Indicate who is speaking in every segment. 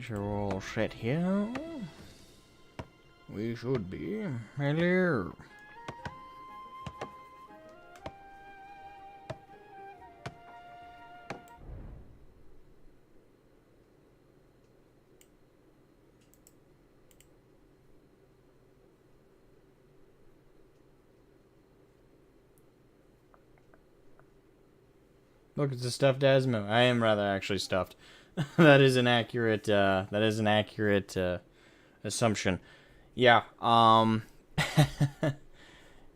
Speaker 1: Make sure we're all set here. We should be. Hello. Look, it's a stuffed Asmo. I am rather actually stuffed. That is an accurate assumption. Yeah,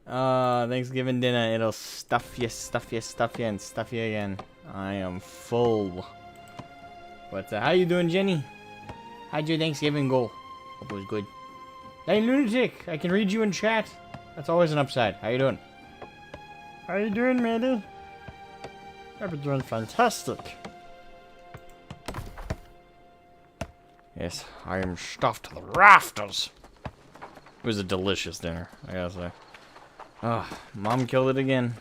Speaker 1: Thanksgiving dinner, it'll stuff you, and stuff you again. I am full. But, how you doing, Jenny? How'd your Thanksgiving go? Hope it was good. Hey, lunatic, I can read you in chat. That's always an upside. How you doing? How you doing, Mandy? I've been doing fantastic. Yes, I am stuffed to the rafters. It was a delicious dinner, I gotta say. Oh, Mom killed it again.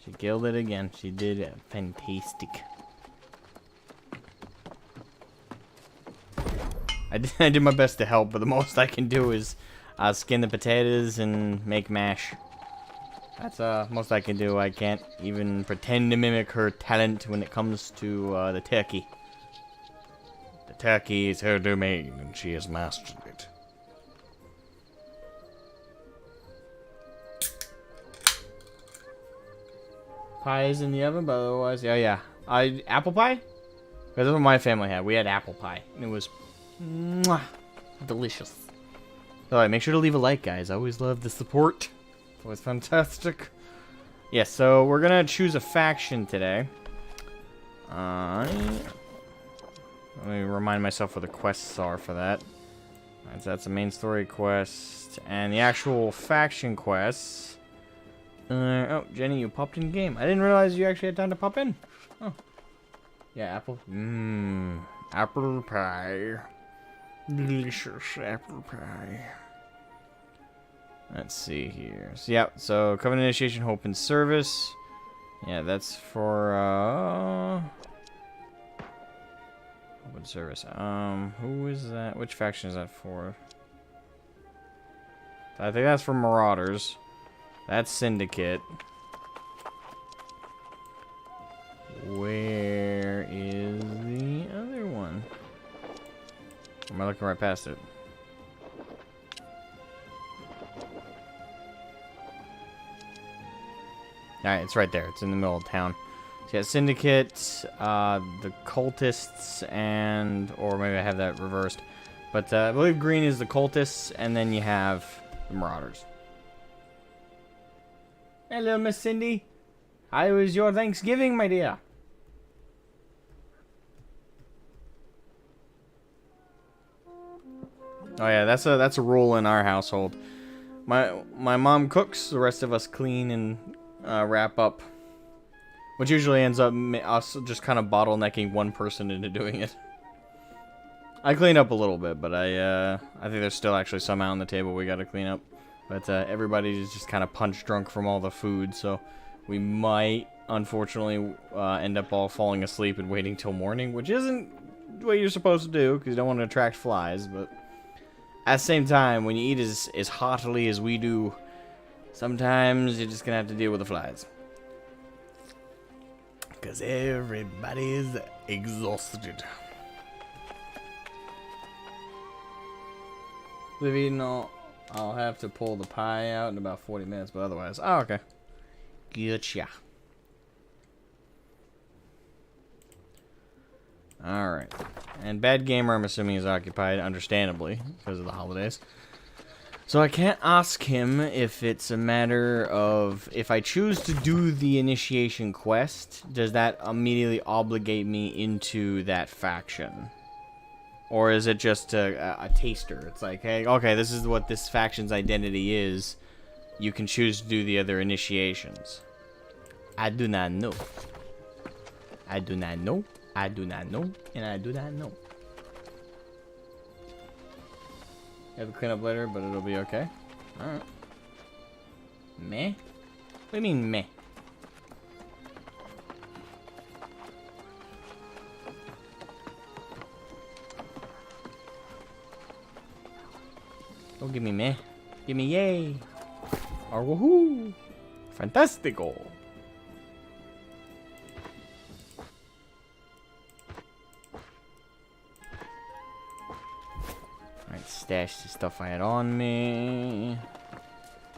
Speaker 1: She killed it again. She did it fantastic. I did my best to help, but the most I can do is skin the potatoes and make mash. That's most I can do. I can't even pretend to mimic her talent when it comes to the turkey. The turkey is her domain, and she has mastered it. Pie is in the oven, but otherwise, yeah. Apple pie? That's what my family had. We had apple pie, and it was mwah, delicious. Alright, make sure to leave a like, guys. I always love the support. It's always fantastic. Yeah, so we're gonna choose a faction today. Let me remind myself what the quests are for that. Alright, so that's a main story quest. And the actual faction quests. Oh, Jenny, you popped in game. I didn't realize you actually had time to pop in. Oh. Yeah, apple. Apple pie. Delicious apple pie. Let's see here. So, yeah, so Covenant Initiation, Hope, and Service. Yeah, that's for, Hope and Service. Who is that? Which faction is that for? I think that's for Marauders. That's Syndicate. Where is the other one? Or am I looking right past it? Alright, it's right there. It's in the middle of town. So you got Syndicate, the Cultists, and... Or maybe I have that reversed. But I believe green is the Cultists, and then you have the Marauders. Hello, Miss Cindy. How was your Thanksgiving, my dear? Oh yeah, that's a rule in our household. My mom cooks, the rest of us clean and wrap up, which usually ends up us just kind of bottlenecking one person into doing it. I clean up a little bit, but I think there's still actually some out on the table we gotta clean up. But everybody's just kind of punch drunk from all the food, so we might, unfortunately, end up all falling asleep and waiting till morning, which isn't what you're supposed to do, because you don't want to attract flies, but at the same time, when you eat as heartily as we do, sometimes you're just going to have to deal with the flies. Because everybody's exhausted. Livy, no. I'll have to pull the pie out in about 40 minutes, but otherwise... Oh, okay. Gotcha. Alright. And Bad Gamer, I'm assuming, is occupied, understandably, because of the holidays. So I can't ask him if it's a matter of... If I choose to do the initiation quest, does that immediately obligate me into that faction? Or is it just a taster? It's like, hey, okay, this is what this faction's identity is. You can choose to do the other initiations. I do not know. I do not know. I do not know. And I do not know. You have to clean up later, but it'll be okay. Alright. Meh? What do you mean, meh? Don't give me meh. Give me yay. Or woohoo. Fantastico. Alright, stash the stuff I had on me.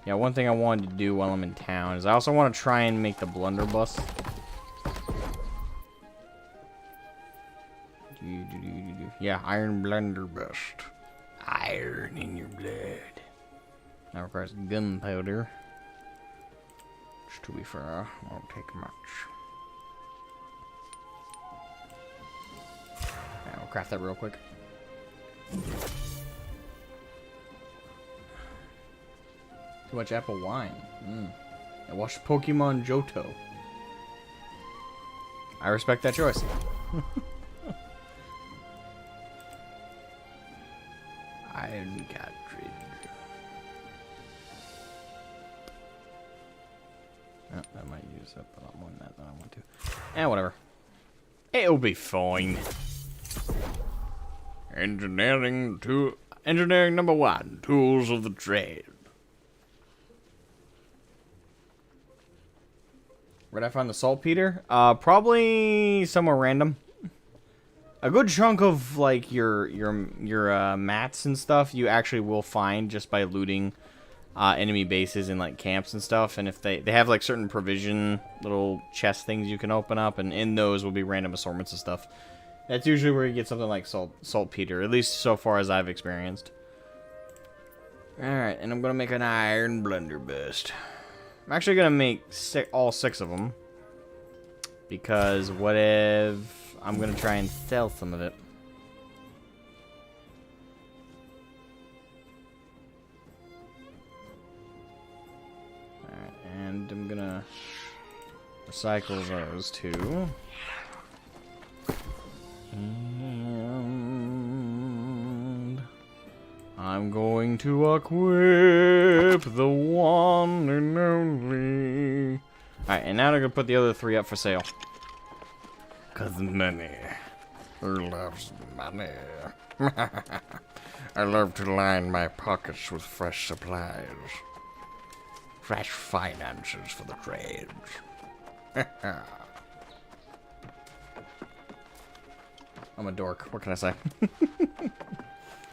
Speaker 1: Yeah, one thing I wanted to do while I'm in town is I also want to try and make the blunderbuss. Yeah, iron blunderbuss. Iron in your blood. That requires gunpowder. Which, to be fair, won't take much. Alright, we'll craft that real quick. Too much apple wine. I watched Pokemon Johto. I respect that choice. Iron cartridge. Oh, that might use up a lot more than that than I want to. Whatever. It'll be fine. Engineering number 1. Tools of the trade. Where'd I find the saltpeter? Probably somewhere random. A good chunk of like your mats and stuff you actually will find just by looting enemy bases and like camps and stuff. And if they have like certain provision little chest things you can open up, and in those will be random assortments of stuff. That's usually where you get something like saltpeter, at least so far as I've experienced. Alright, and I'm gonna make an iron blunderbuss. I'm actually gonna make all 6 of them, because what if I'm gonna try and sell some of it. Alright, and I'm gonna recycle those 2. And I'm going to equip the one and only. Alright, and now I'm gonna put the other 3 up for sale. 'Cause money. Who loves money? I love to line my pockets with fresh supplies. Fresh finances for the trades. I'm a dork. What can I say?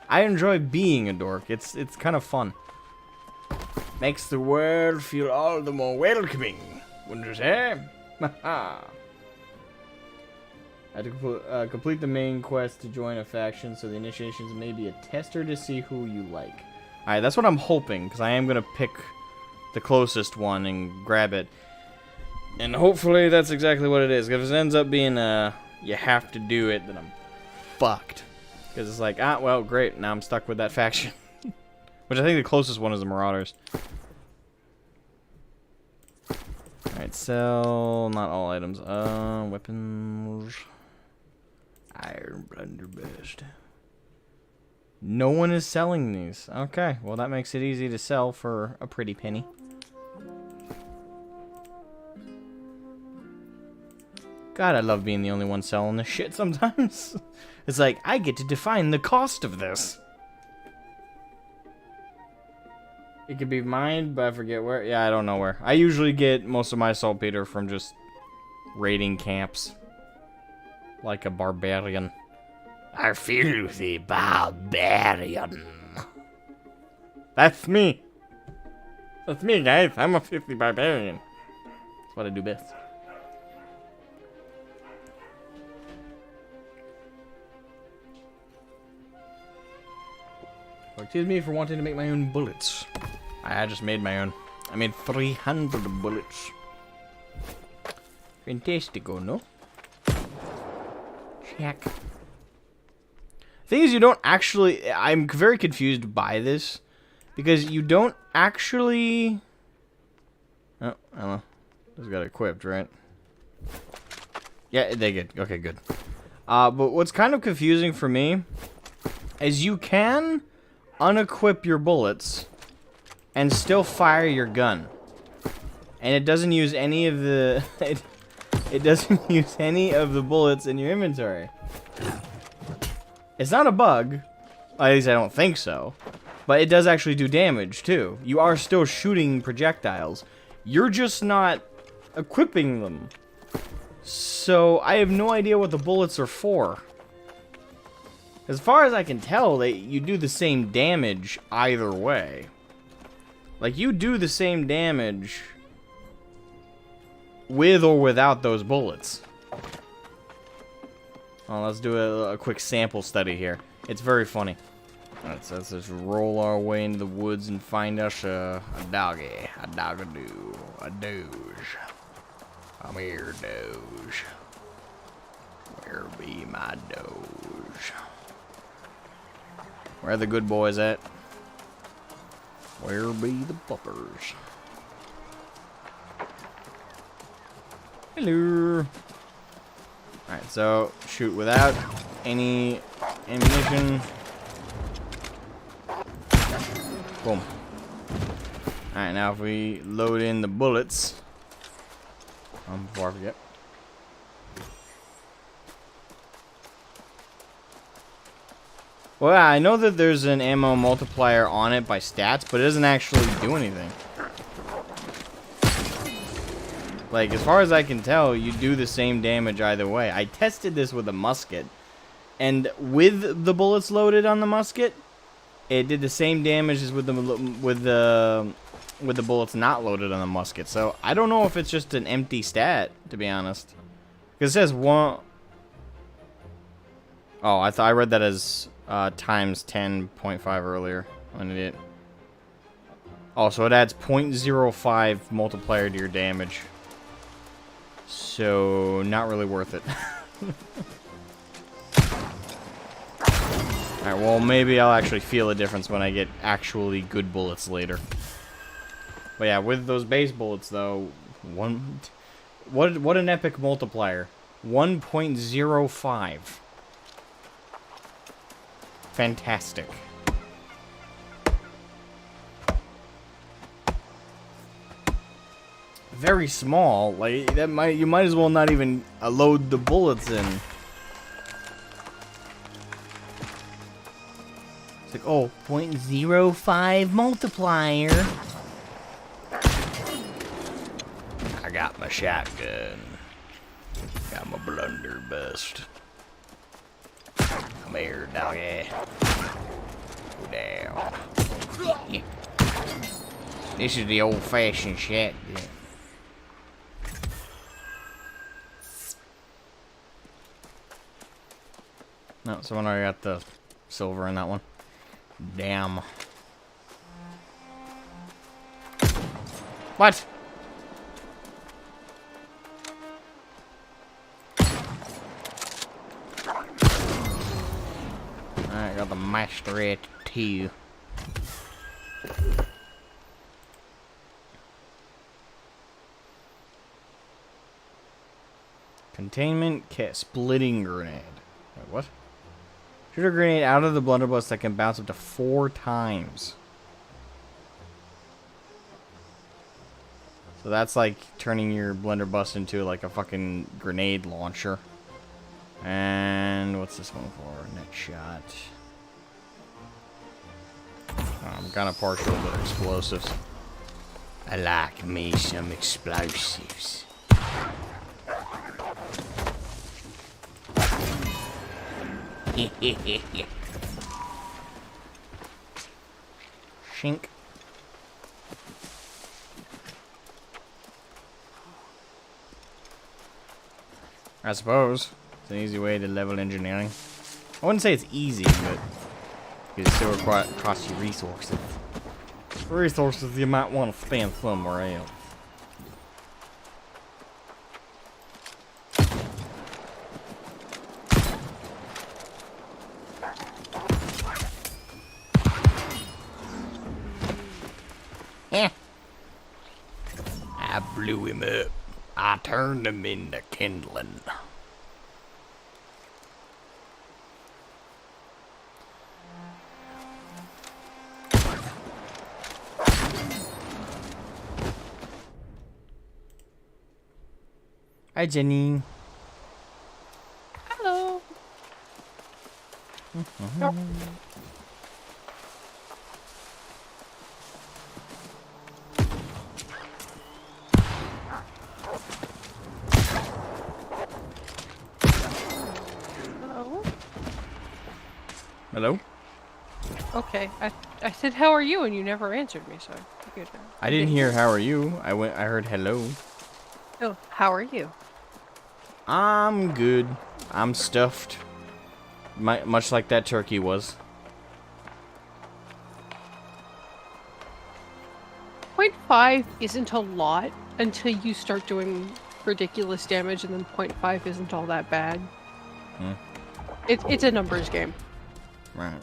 Speaker 1: I enjoy being a dork. It's kind of fun. Makes the world feel all the more welcoming, wouldn't you say? I had to complete the main quest to join a faction, so the initiations may be a tester to see who you like. Alright, that's what I'm hoping, because I am going to pick the closest one and grab it. And hopefully that's exactly what it is. If it ends up being you have to do it, then I'm fucked. Because it's like, well, great, now I'm stuck with that faction. Which I think the closest one is the Marauders. Alright, sell, not all items. Weapons. Iron blunderbuss. No one is selling these. Okay, well that makes it easy to sell for a pretty penny. God, I love being the only one selling this shit sometimes. It's like, I get to define the cost of this. It could be mined, but I forget where. Yeah, I don't know where. I usually get most of my saltpeter from just raiding camps. Like a barbarian. A filthy barbarian. That's me. That's me, guys. I'm a filthy barbarian. That's what I do best. Well, excuse me for wanting to make my own bullets. I just made my own. I made 300 bullets. Fantastico, no? Check. Thing is, you don't actually... I'm very confused by this. Because you don't actually... Oh, I don't know. Just got equipped, right? Yeah, they get... Okay, good. But what's kind of confusing for me is you can unequip your bullets and still fire your gun. And it doesn't use any of the... It doesn't use any of the bullets in your inventory. It's not a bug. At least I don't think so. But it does actually do damage, too. You are still shooting projectiles. You're just not equipping them. So, I have no idea what the bullets are for. As far as I can tell, you do the same damage either way. Like, you do the same damage with or without those bullets. Well, let's do a quick sample study here. It's very funny. Alright, so let's just roll our way into the woods and find us a doggy. A dogadoo. A doge. Come here, doge. Where be my doge? Where are the good boys at? Where be the puppers? Hello. Alright, so shoot without any ammunition. Boom. Alright, now if we load in the bullets. Before I forget. Well, yeah, I know that there's an ammo multiplier on it by stats, but it doesn't actually do anything. Like, as far as I can tell, you do the same damage either way. I tested this with a musket, and with the bullets loaded on the musket, it did the same damage as with the bullets not loaded on the musket. So I don't know if it's just an empty stat, to be honest. Because it says one. Oh, I read that as times 10.5 earlier. I'm an idiot. Oh, so it adds 0.05 multiplier to your damage. So, not really worth it. Alright, well, maybe I'll actually feel a difference when I get actually good bullets later. But yeah, with those base bullets, though, what an epic multiplier. 1.05. Fantastic. Very small, like that you might as well not even load the bullets in. It's like, oh, 0.05 multiplier. I got my shotgun. Got my blunderbuss. Come here, doggy. Go down. This is the old-fashioned shotgun. No, someone already got the silver in that one. Damn. What? Alright, got the master at 2. Containment kit splitting grenade. Wait, what? Shoot a grenade out of the blunderbuss that can bounce up to 4 times. So that's like turning your blunderbuss into like a fucking grenade launcher. And what's this one for? Net shot. I'm kind of partial to explosives. I like me some explosives. Shink. I suppose it's an easy way to level engineering. I wouldn't say it's easy, but it still costs you resources. Resources you might want to spend somewhere else. I blew him up. I turned him into kindling. Hi, Jenny. Hello. Hello?
Speaker 2: Okay, I said how are you and you never answered me, so I figured,
Speaker 1: I didn't hear how are you. I heard hello.
Speaker 2: Oh, how are you?
Speaker 1: I'm good. I'm stuffed. Much like that turkey was.
Speaker 2: 0.5 isn't a lot until you start doing ridiculous damage, and then 0.5 isn't all that bad.
Speaker 1: Hmm.
Speaker 2: It's a numbers game.
Speaker 1: Right.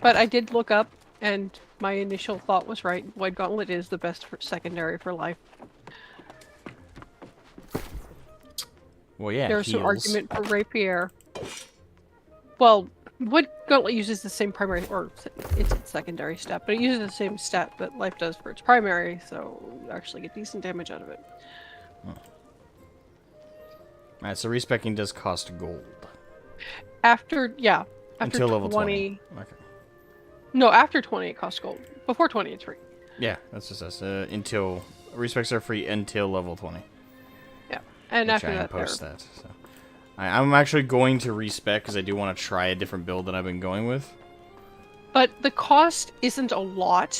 Speaker 2: But I did look up, and my initial thought was right. Void Gauntlet is the best secondary for life.
Speaker 1: Well, yeah,
Speaker 2: There's some
Speaker 1: heals.
Speaker 2: argument for Rapier. Well, Void Gauntlet uses the same primary, or it's its secondary stat, but it uses the same stat that life does for its primary, so you actually get decent damage out of it.
Speaker 1: Alright, so respecking does cost gold.
Speaker 2: After
Speaker 1: Until level 20. Okay.
Speaker 2: No, after 20 it costs gold. Before 20 it's free.
Speaker 1: Yeah, that's just us. Until respects are free until level 20.
Speaker 2: Yeah, and after that
Speaker 1: post that. So. I'm actually going to respec because I do want to try a different build that I've been going with.
Speaker 2: But the cost isn't a lot.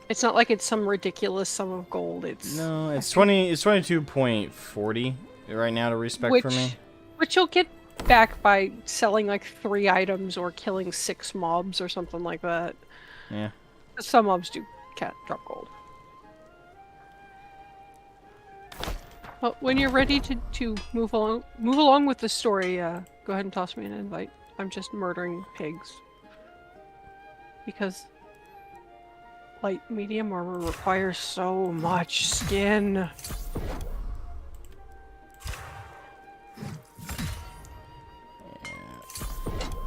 Speaker 2: It's not like it's some ridiculous sum of gold. It's
Speaker 1: 22.40 right now to respec for me.
Speaker 2: Which you'll get back by selling like 3 items or killing 6 mobs or something like that.
Speaker 1: Yeah.
Speaker 2: Some mobs do drop gold. Well, when you're ready to move along with the story, go ahead and toss me an invite. I'm just murdering pigs. Because light medium armor requires so much skin.
Speaker 1: Yeah.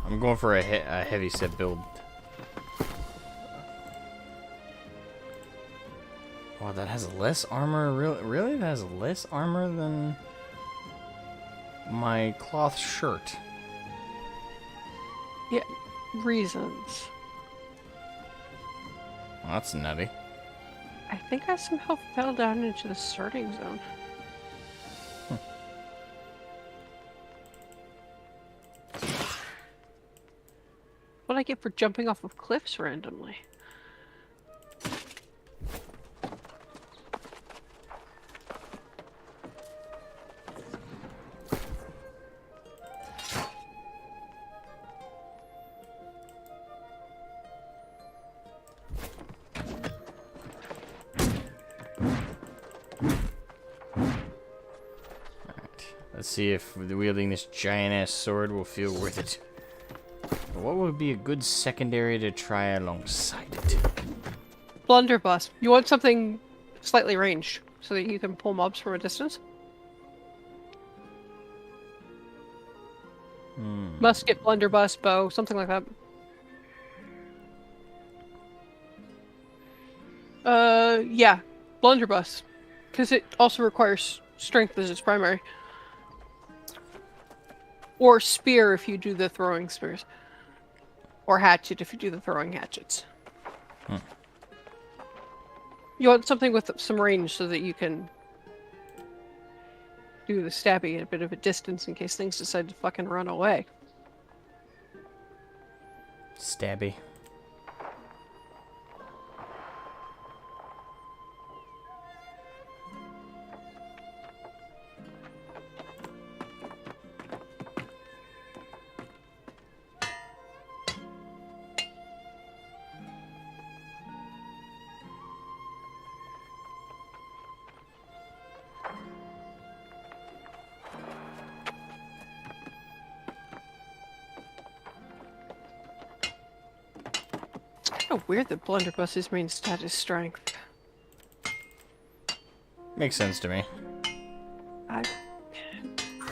Speaker 1: I'm going for a heavy set build. Wow, that has less armor. Really? That has less armor than my cloth shirt.
Speaker 2: Yeah, reasons.
Speaker 1: Well, that's nutty.
Speaker 2: I think I somehow fell down into the starting zone. What I get for jumping off of cliffs randomly?
Speaker 1: Let's see if wielding this giant-ass sword will feel worth it. What would be a good secondary to try alongside it?
Speaker 2: Blunderbuss. You want something slightly ranged so that you can pull mobs from a distance? Musket, blunderbuss, bow, something like that. Yeah, blunderbuss. Because it also requires strength as its primary. Or spear if you do the throwing spears. Or hatchet if you do the throwing hatchets. You want something with some range so that you can do the stabby at a bit of a distance in case things decide to fucking run away.
Speaker 1: Stabby.
Speaker 2: Kind of weird that blunderbuss's main stat is strength.
Speaker 1: Makes sense to me.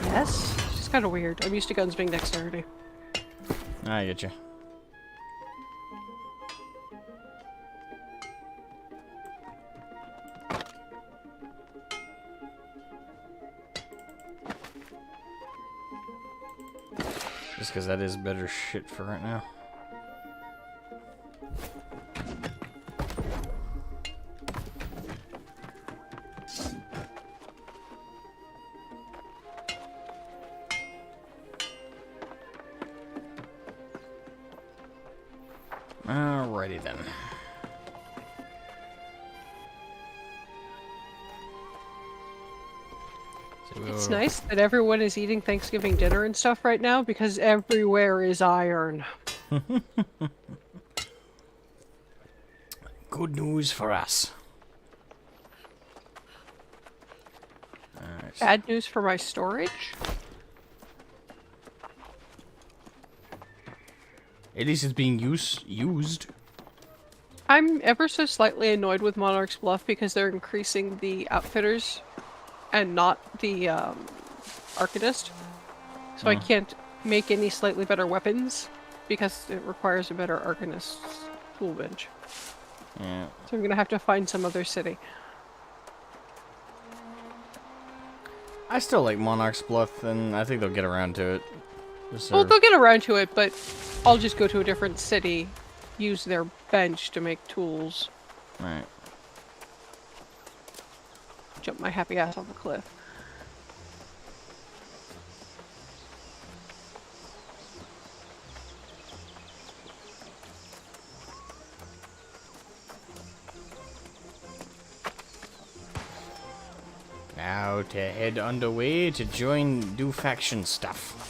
Speaker 2: Yes? It's just kind of weird. I'm used to guns being dexterity.
Speaker 1: I get you. Just because that is better shit for right now. Alrighty then. So
Speaker 2: It's nice that everyone is eating Thanksgiving dinner and stuff right now because everywhere is iron.
Speaker 1: Good news for us.
Speaker 2: Bad news for my storage?
Speaker 1: At least it's being used.
Speaker 2: I'm ever so slightly annoyed with Monarch's Bluff because they're increasing the outfitters and not the Arcanist. So I can't make any slightly better weapons because it requires a better Arcanist tool bench.
Speaker 1: Yeah.
Speaker 2: So I'm gonna have to find some other city.
Speaker 1: I still like Monarch's Bluff, and I think they'll get around to it.
Speaker 2: Well, they'll get around to it, but I'll just go to a different city, use their bench to make tools.
Speaker 1: Right.
Speaker 2: Jump my happy ass off the cliff.
Speaker 1: Now to head underway to do faction stuff.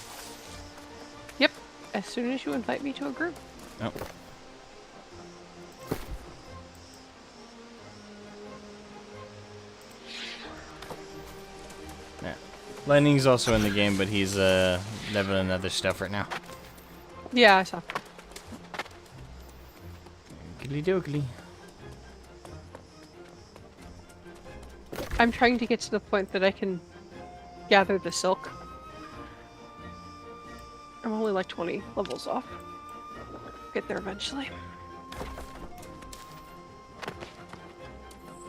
Speaker 2: Yep, as soon as you invite me to a group.
Speaker 1: Oh. Yeah. Lightning's also in the game, but he's leveling other stuff right now.
Speaker 2: Yeah, I saw.
Speaker 1: Oogly doogly.
Speaker 2: I'm trying to get to the point that I can gather the silk. I'm only like 20 levels off. Get there eventually.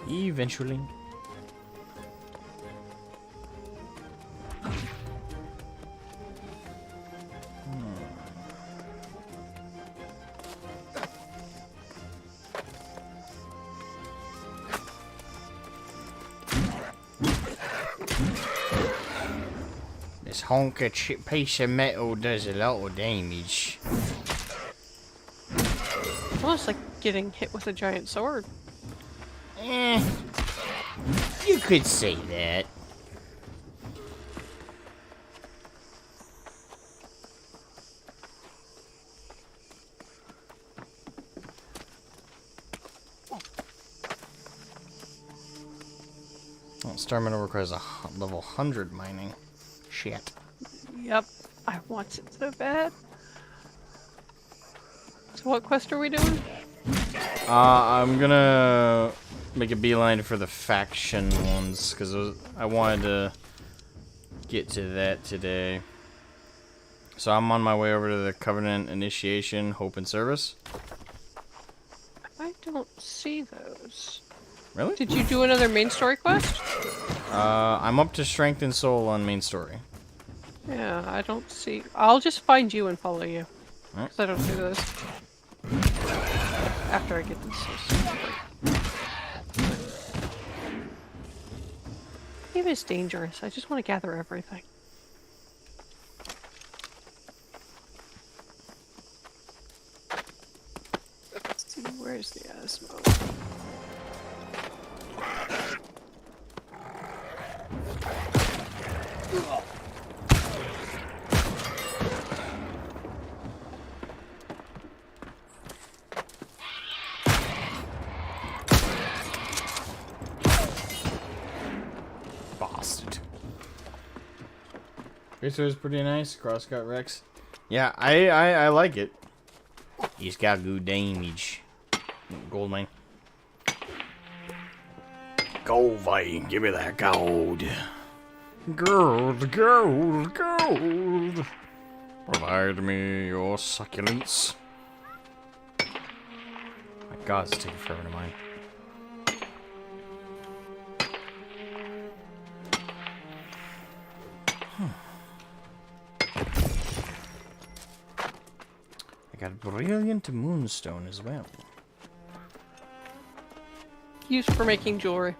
Speaker 1: Eventually. This honker piece of metal does a lot of damage.
Speaker 2: Almost like getting hit with a giant sword.
Speaker 1: Eh, you could say that. Well, Star Metal requires a level 100 mining. Shit.
Speaker 2: Yep, I want it so bad. So what quest are we doing?
Speaker 1: I'm gonna make a beeline for the faction ones, because I wanted to get to that today. So I'm on my way over to the Covenant Initiation, Hope and Service.
Speaker 2: I don't see those.
Speaker 1: Really?
Speaker 2: Did you do another main story quest?
Speaker 1: I'm up to Strength and Soul on main story.
Speaker 2: Yeah, I don't see. I'll just find you and follow you.
Speaker 1: Alright.
Speaker 2: 'Cause I don't do those. After I get this. Game is dangerous. I just want to gather everything. Let's see, where's the Asmogan?
Speaker 1: Bastard. This was pretty nice. Crosscut Rex. Yeah, I like it. He's got good damage. Gold mine. Gold vein, give me that gold. Gold, gold, gold. Provide me your succulents. My God, it's taking forever to mine. I got brilliant moonstone as well.
Speaker 2: Used for making jewelry.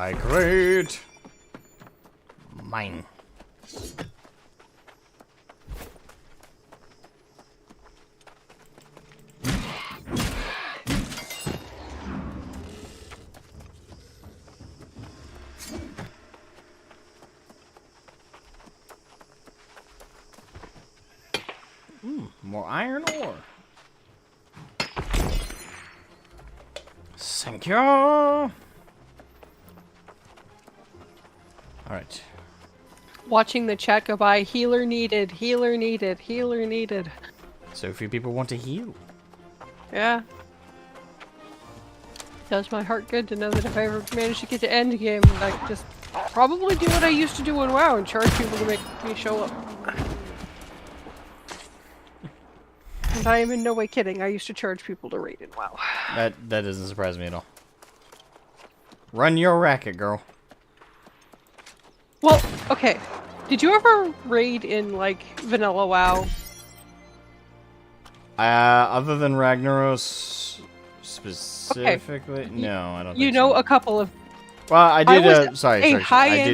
Speaker 1: Supply crate. Mine. More iron ore. Thank you. All right.
Speaker 2: Watching the chat go by, healer needed, healer needed, healer needed.
Speaker 1: So few people want to heal.
Speaker 2: Yeah. Does my heart good to know that if I ever manage to get to end game, I could just probably do what I used to do in WoW and charge people to make me show up. And I am in no way kidding. I used to charge people to raid in WoW.
Speaker 1: That doesn't surprise me at all. Run your racket, girl.
Speaker 2: Well, okay. Did you ever raid in, like, vanilla WoW?
Speaker 1: Other than Ragnaros specifically, no, I don't.
Speaker 2: You
Speaker 1: think
Speaker 2: know
Speaker 1: so.
Speaker 2: a couple of...
Speaker 1: Well, I did.
Speaker 2: I
Speaker 1: did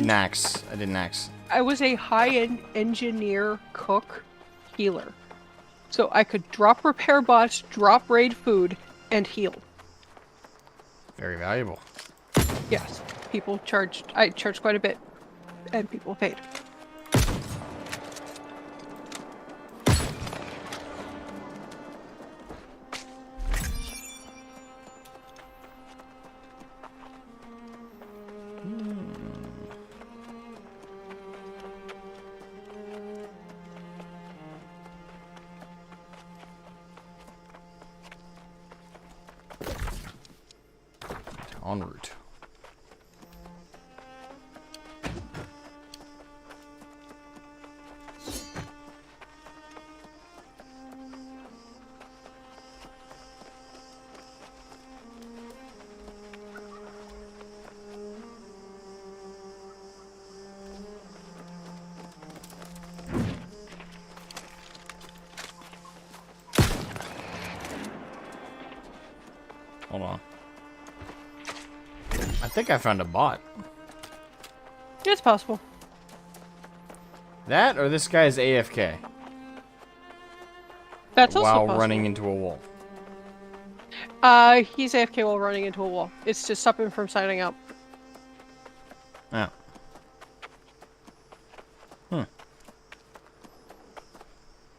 Speaker 1: Nax. I did Nax.
Speaker 2: I was a high-end engineer, cook, healer. So I could drop repair bots, drop raid food, and heal.
Speaker 1: Very valuable.
Speaker 2: Yes. People charged... I charged quite a bit. And people paid.
Speaker 1: En route. Hold on. I think I found a bot.
Speaker 2: It's possible.
Speaker 1: That or this guy's AFK
Speaker 2: That's also
Speaker 1: while
Speaker 2: possible.
Speaker 1: running into a wall.
Speaker 2: He's AFK while running into a wall. It's to stop him from signing up.
Speaker 1: Yeah.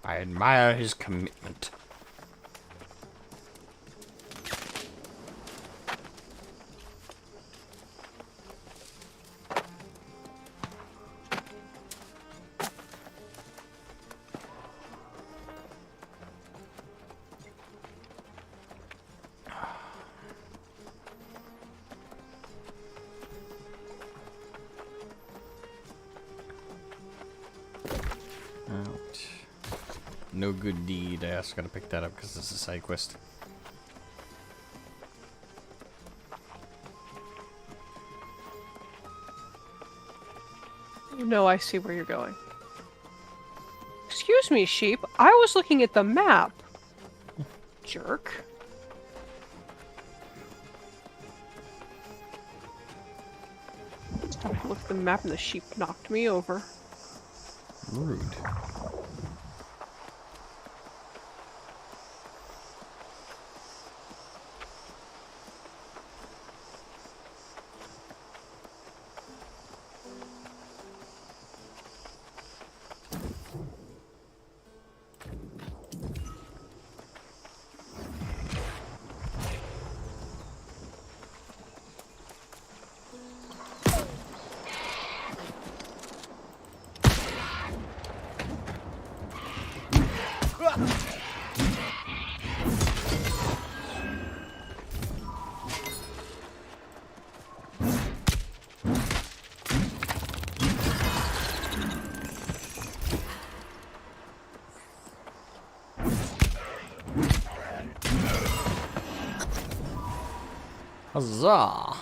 Speaker 1: I admire his commitment. No good deed. I also gotta pick that up because it's a side quest.
Speaker 2: You know I see where you're going. Excuse me, sheep. I was looking at the map. Jerk. I looked at the map and the sheep knocked me over.
Speaker 1: Rude. Huzzah!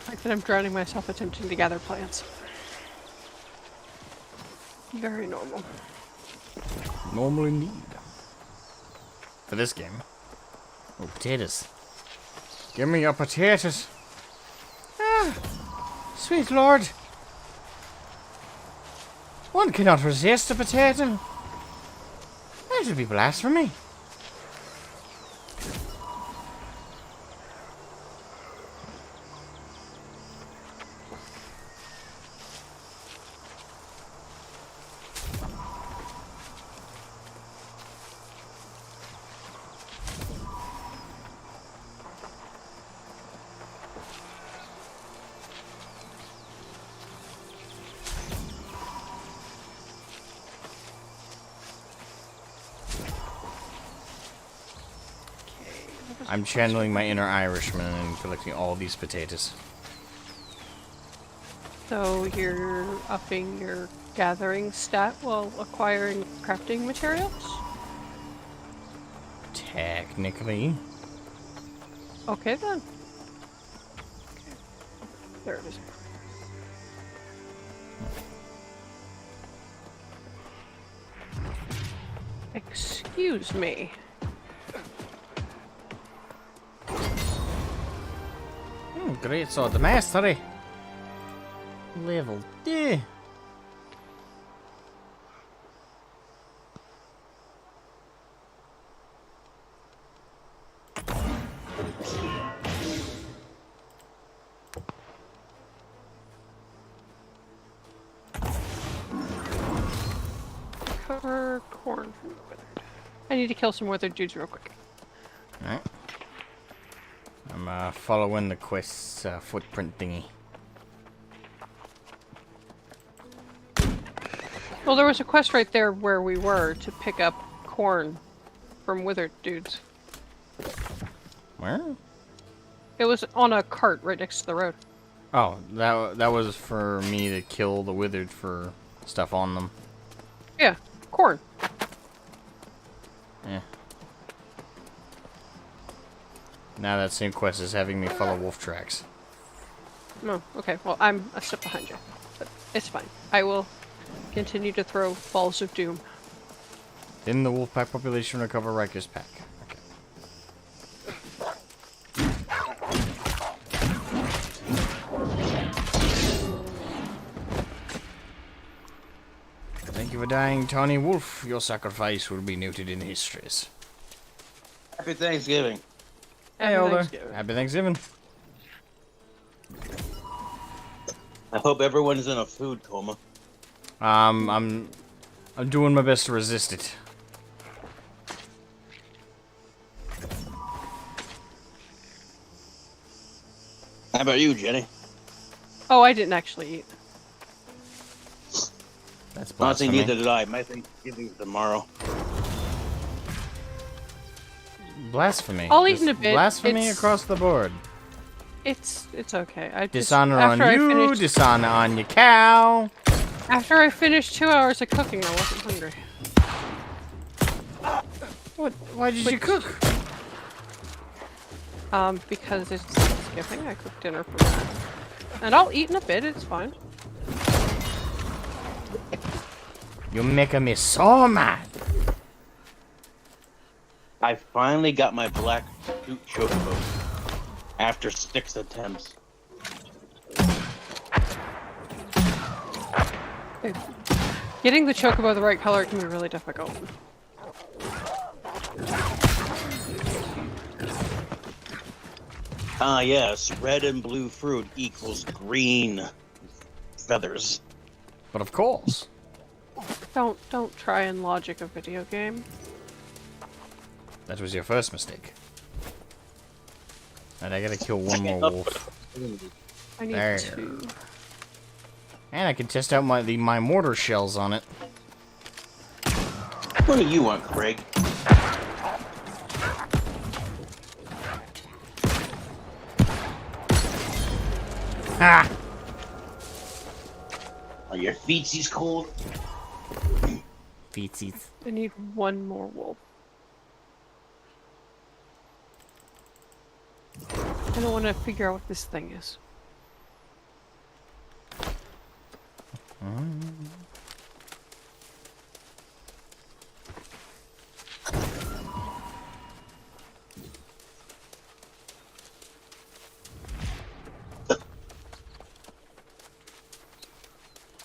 Speaker 2: Like that I'm drowning myself attempting to gather plants. Very normal.
Speaker 1: Normal indeed. for this game. Oh, potatoes. Give me your potatoes. Ah, sweet lord. One cannot resist a potato. That would be blasphemy. I'm channeling my inner Irishman and collecting all these potatoes.
Speaker 2: So you're upping your gathering stat while acquiring crafting materials?
Speaker 1: Technically.
Speaker 2: Okay then. Okay. There it is. Excuse me.
Speaker 1: Great sword mastery. Level D.
Speaker 2: Cover corn from the withered. I need to kill some withered dudes real quick.
Speaker 1: Alright. I'm following the quest's footprint thingy.
Speaker 2: Well, there was a quest right there where we were to pick up corn from withered dudes.
Speaker 1: Where?
Speaker 2: It was on a cart right next to the road.
Speaker 1: Oh, that was for me to kill the withered for stuff on them.
Speaker 2: Yeah, corn.
Speaker 1: Yeah. Now that same quest is having me follow wolf tracks.
Speaker 2: Oh, okay. Well, I'm a step behind you. But it's fine. I will continue to throw balls of doom.
Speaker 1: Didn't the wolf pack population recover Riker's pack? Okay. Thank you for dying, Tawny Wolf. Your sacrifice will be noted in the histories.
Speaker 3: Happy Thanksgiving.
Speaker 1: Hey, Older. Happy Thanksgiving.
Speaker 3: I hope everyone's in a food coma.
Speaker 1: I'm doing my best to resist it.
Speaker 3: How about you, Jenny?
Speaker 2: Oh, I didn't actually eat.
Speaker 1: That's
Speaker 3: Honestly,
Speaker 1: blasphemy.
Speaker 3: neither did I. My Thanksgiving's tomorrow.
Speaker 1: Blasphemy.
Speaker 2: I'll eat
Speaker 1: Just
Speaker 2: in a bit.
Speaker 1: Blasphemy
Speaker 2: It's-
Speaker 1: across the board.
Speaker 2: It's okay. I just,
Speaker 1: Dishonor on
Speaker 2: after I
Speaker 1: you,
Speaker 2: finished-
Speaker 1: dishonor on your cow.
Speaker 2: After I finished 2 hours of cooking, I wasn't hungry.
Speaker 1: What? Why did you cook?
Speaker 2: Because it's Thanksgiving, I cooked dinner for that. And I'll eat in a bit, it's fine.
Speaker 1: You're making me so mad.
Speaker 3: I finally got my black suit chocobo after 6 attempts.
Speaker 2: Getting the chocobo the right color can be really difficult.
Speaker 3: Ah, yes, red and blue fruit equals green feathers.
Speaker 1: But of course.
Speaker 2: Don't try and logic a video game.
Speaker 1: That was your first mistake. And I gotta kill one more wolf.
Speaker 2: I need
Speaker 1: There.
Speaker 2: to.
Speaker 1: And I can test out my mortar shells on it.
Speaker 3: What do you want, Craig?
Speaker 1: Ha!
Speaker 3: Are your feetsies cold?
Speaker 1: Feetsies.
Speaker 2: I need one more wolf. I don't want to figure out what this thing is.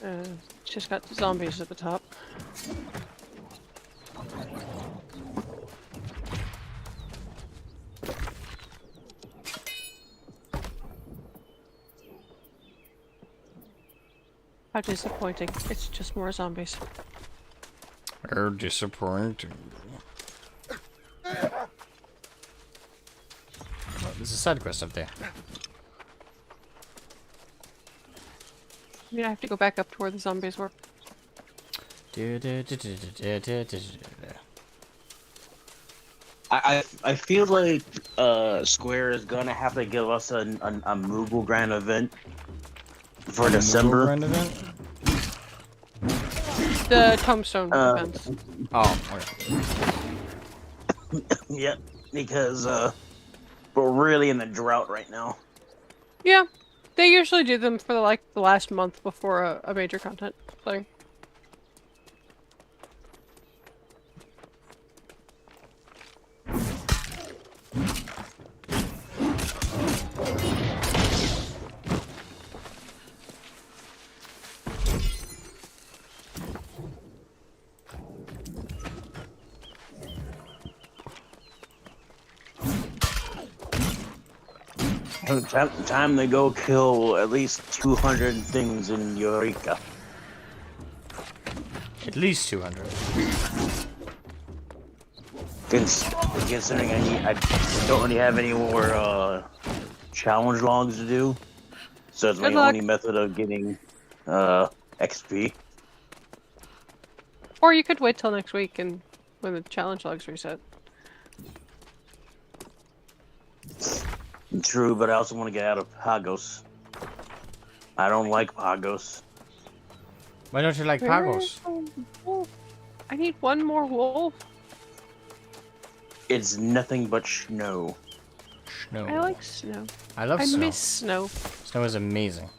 Speaker 2: It's just got zombies at the top. How disappointing. It's just more zombies.
Speaker 1: How disappointing. Oh, there's a side quest up there.
Speaker 2: I mean, I have to go back up to where the zombies were.
Speaker 3: I feel like Square is gonna have to give us a Moogle Grand event for December.
Speaker 1: Grand event?
Speaker 2: The tombstone events.
Speaker 1: Oh, okay.
Speaker 3: Yep, because we're really in the drought right now.
Speaker 2: Yeah, they usually do them for like the last month before a major content thing.
Speaker 3: Time to go kill at least 200 things in Eureka.
Speaker 1: At least 200.
Speaker 3: Considering I don't really have any more challenge logs to do, so it's my
Speaker 2: Good luck.
Speaker 3: only method of getting XP.
Speaker 2: Or you could wait till next week and when the challenge logs reset.
Speaker 3: True, but I also want to get out of Pagos. I don't like Pagos.
Speaker 1: Why don't you like Pagos?
Speaker 2: Wolf? I need one more wolf.
Speaker 3: It's nothing but snow.
Speaker 1: Snow.
Speaker 2: I like snow.
Speaker 1: I love
Speaker 2: I
Speaker 1: snow.
Speaker 2: miss snow.
Speaker 1: Snow is amazing.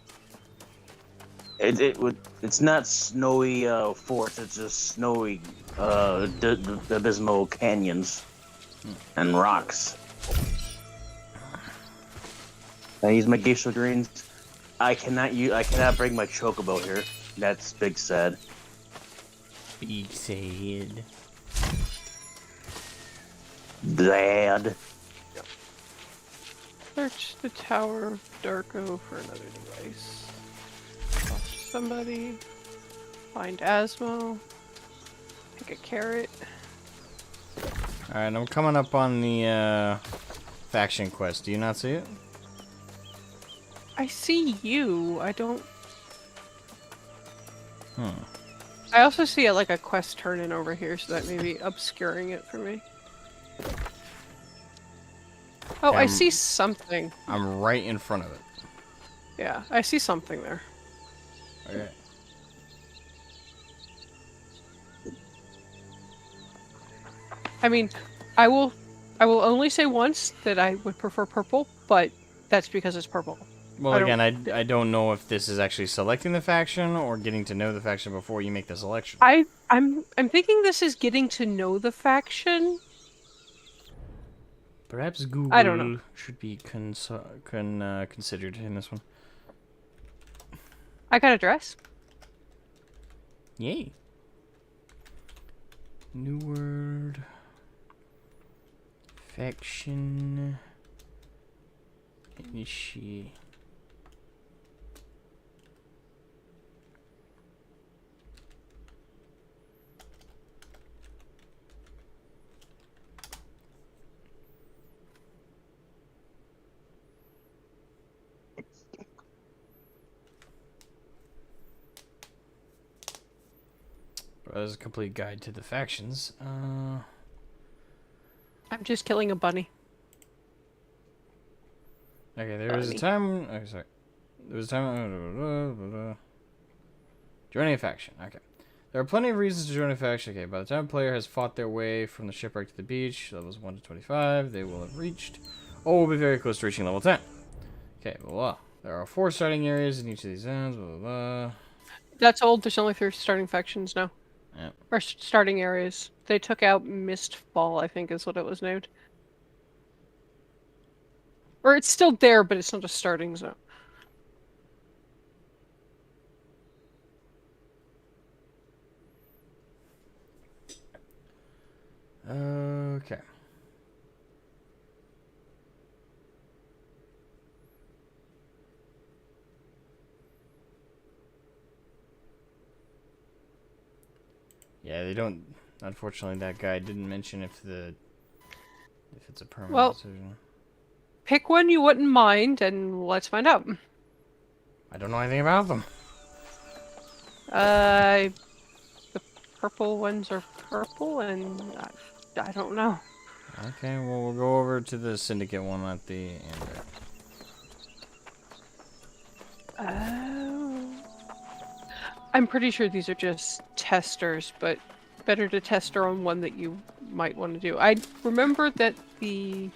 Speaker 3: It's not snowy forest. It's just snowy abysmal canyons and rocks. I use my geisha greens. I cannot bring my chocobo here. That's big sad.
Speaker 1: Big sad.
Speaker 3: Bad.
Speaker 2: Search the Tower of Darko for another device. Talk to somebody. Find Asmo. Pick a carrot.
Speaker 1: Alright, I'm coming up on the faction quest. Do you not see it?
Speaker 2: I see you. I don't.
Speaker 1: Hmm.
Speaker 2: I also see like a quest turn in over here, so that may be obscuring it for me. Oh, I see something.
Speaker 1: I'm right in front of it.
Speaker 2: Yeah, I see something there.
Speaker 1: Okay.
Speaker 2: I mean, I will only say once that I would prefer purple, but that's because it's purple.
Speaker 1: Well, again, I don't know if this is actually selecting the faction or getting to know the faction before you make the selection.
Speaker 2: I'm thinking this is getting to know the faction.
Speaker 1: Perhaps Google
Speaker 2: I don't know.
Speaker 1: should be considered in this one.
Speaker 2: I got a dress.
Speaker 1: Yay. New word. Faction. Initiate. There's a complete guide to the factions.
Speaker 2: I'm just killing a bunny.
Speaker 1: Okay, there was a time. Okay, sorry. There was a time. Joining a faction. Okay. There are plenty of reasons to join a faction. Okay, by the time a player has fought their way from the shipwreck to the beach, levels 1 to 25, they will have reached. Oh, we'll be very close to reaching level 10. Okay, blah, blah. There are 4 starting areas in each of these zones, blah, blah, blah.
Speaker 2: That's old. There's only 3 starting factions now.
Speaker 1: Yep.
Speaker 2: Or starting areas. They took out Mistfall, I think is what it was named. Or it's still there, but it's not a starting zone.
Speaker 1: Okay. Yeah, they don't. Unfortunately, that guy didn't mention if it's a permanent
Speaker 2: Well,
Speaker 1: decision.
Speaker 2: pick one you wouldn't mind, and let's find out.
Speaker 1: I don't know anything about them.
Speaker 2: The purple ones are purple, and I don't know.
Speaker 1: Okay, well, we'll go over to the syndicate one at the end.
Speaker 2: Oh. I'm pretty sure these are just testers, but better to tester on one that you might want to do. I remember that the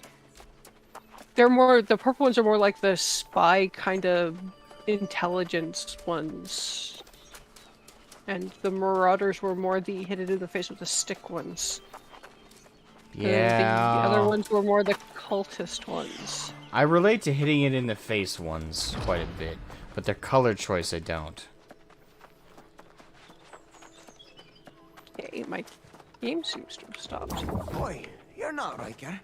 Speaker 2: purple ones are more like the spy kind of intelligence ones. And the marauders were more the hit it in the face with the stick ones.
Speaker 1: Yeah.
Speaker 2: The other ones were more the cultist ones.
Speaker 1: I relate to hitting it in the face ones quite a bit, but their color choice I don't.
Speaker 2: Okay, my game seems to have stopped.
Speaker 4: Boy, you're not Riker.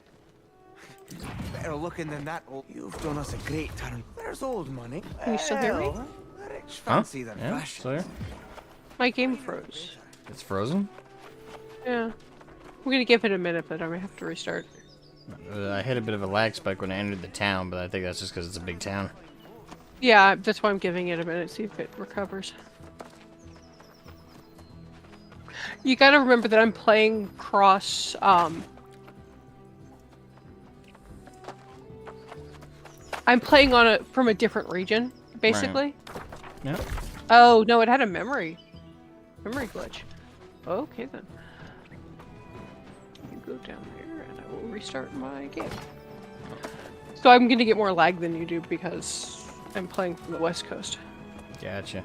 Speaker 4: Better looking than that. You've done us a great turn. There's old money.
Speaker 2: Can you still hear me?
Speaker 4: Well, the rich fancy their
Speaker 1: Yeah,
Speaker 4: fashion.
Speaker 1: still here?
Speaker 2: My game froze.
Speaker 1: It's frozen?
Speaker 2: Yeah. We're gonna give it a minute, but I might have to restart.
Speaker 1: I hit a bit of a lag spike when I entered the town, but I think that's just because it's a big town.
Speaker 2: Yeah, that's why I'm giving it a minute, see if it recovers. You gotta remember that I'm playing cross, I'm playing on it from a different region, basically.
Speaker 1: Yeah.
Speaker 2: Oh, no, it had a memory glitch. Okay, then. You go down there, and I will restart my game. So I'm gonna get more lag than you do, because I'm playing from the West Coast.
Speaker 1: Gotcha.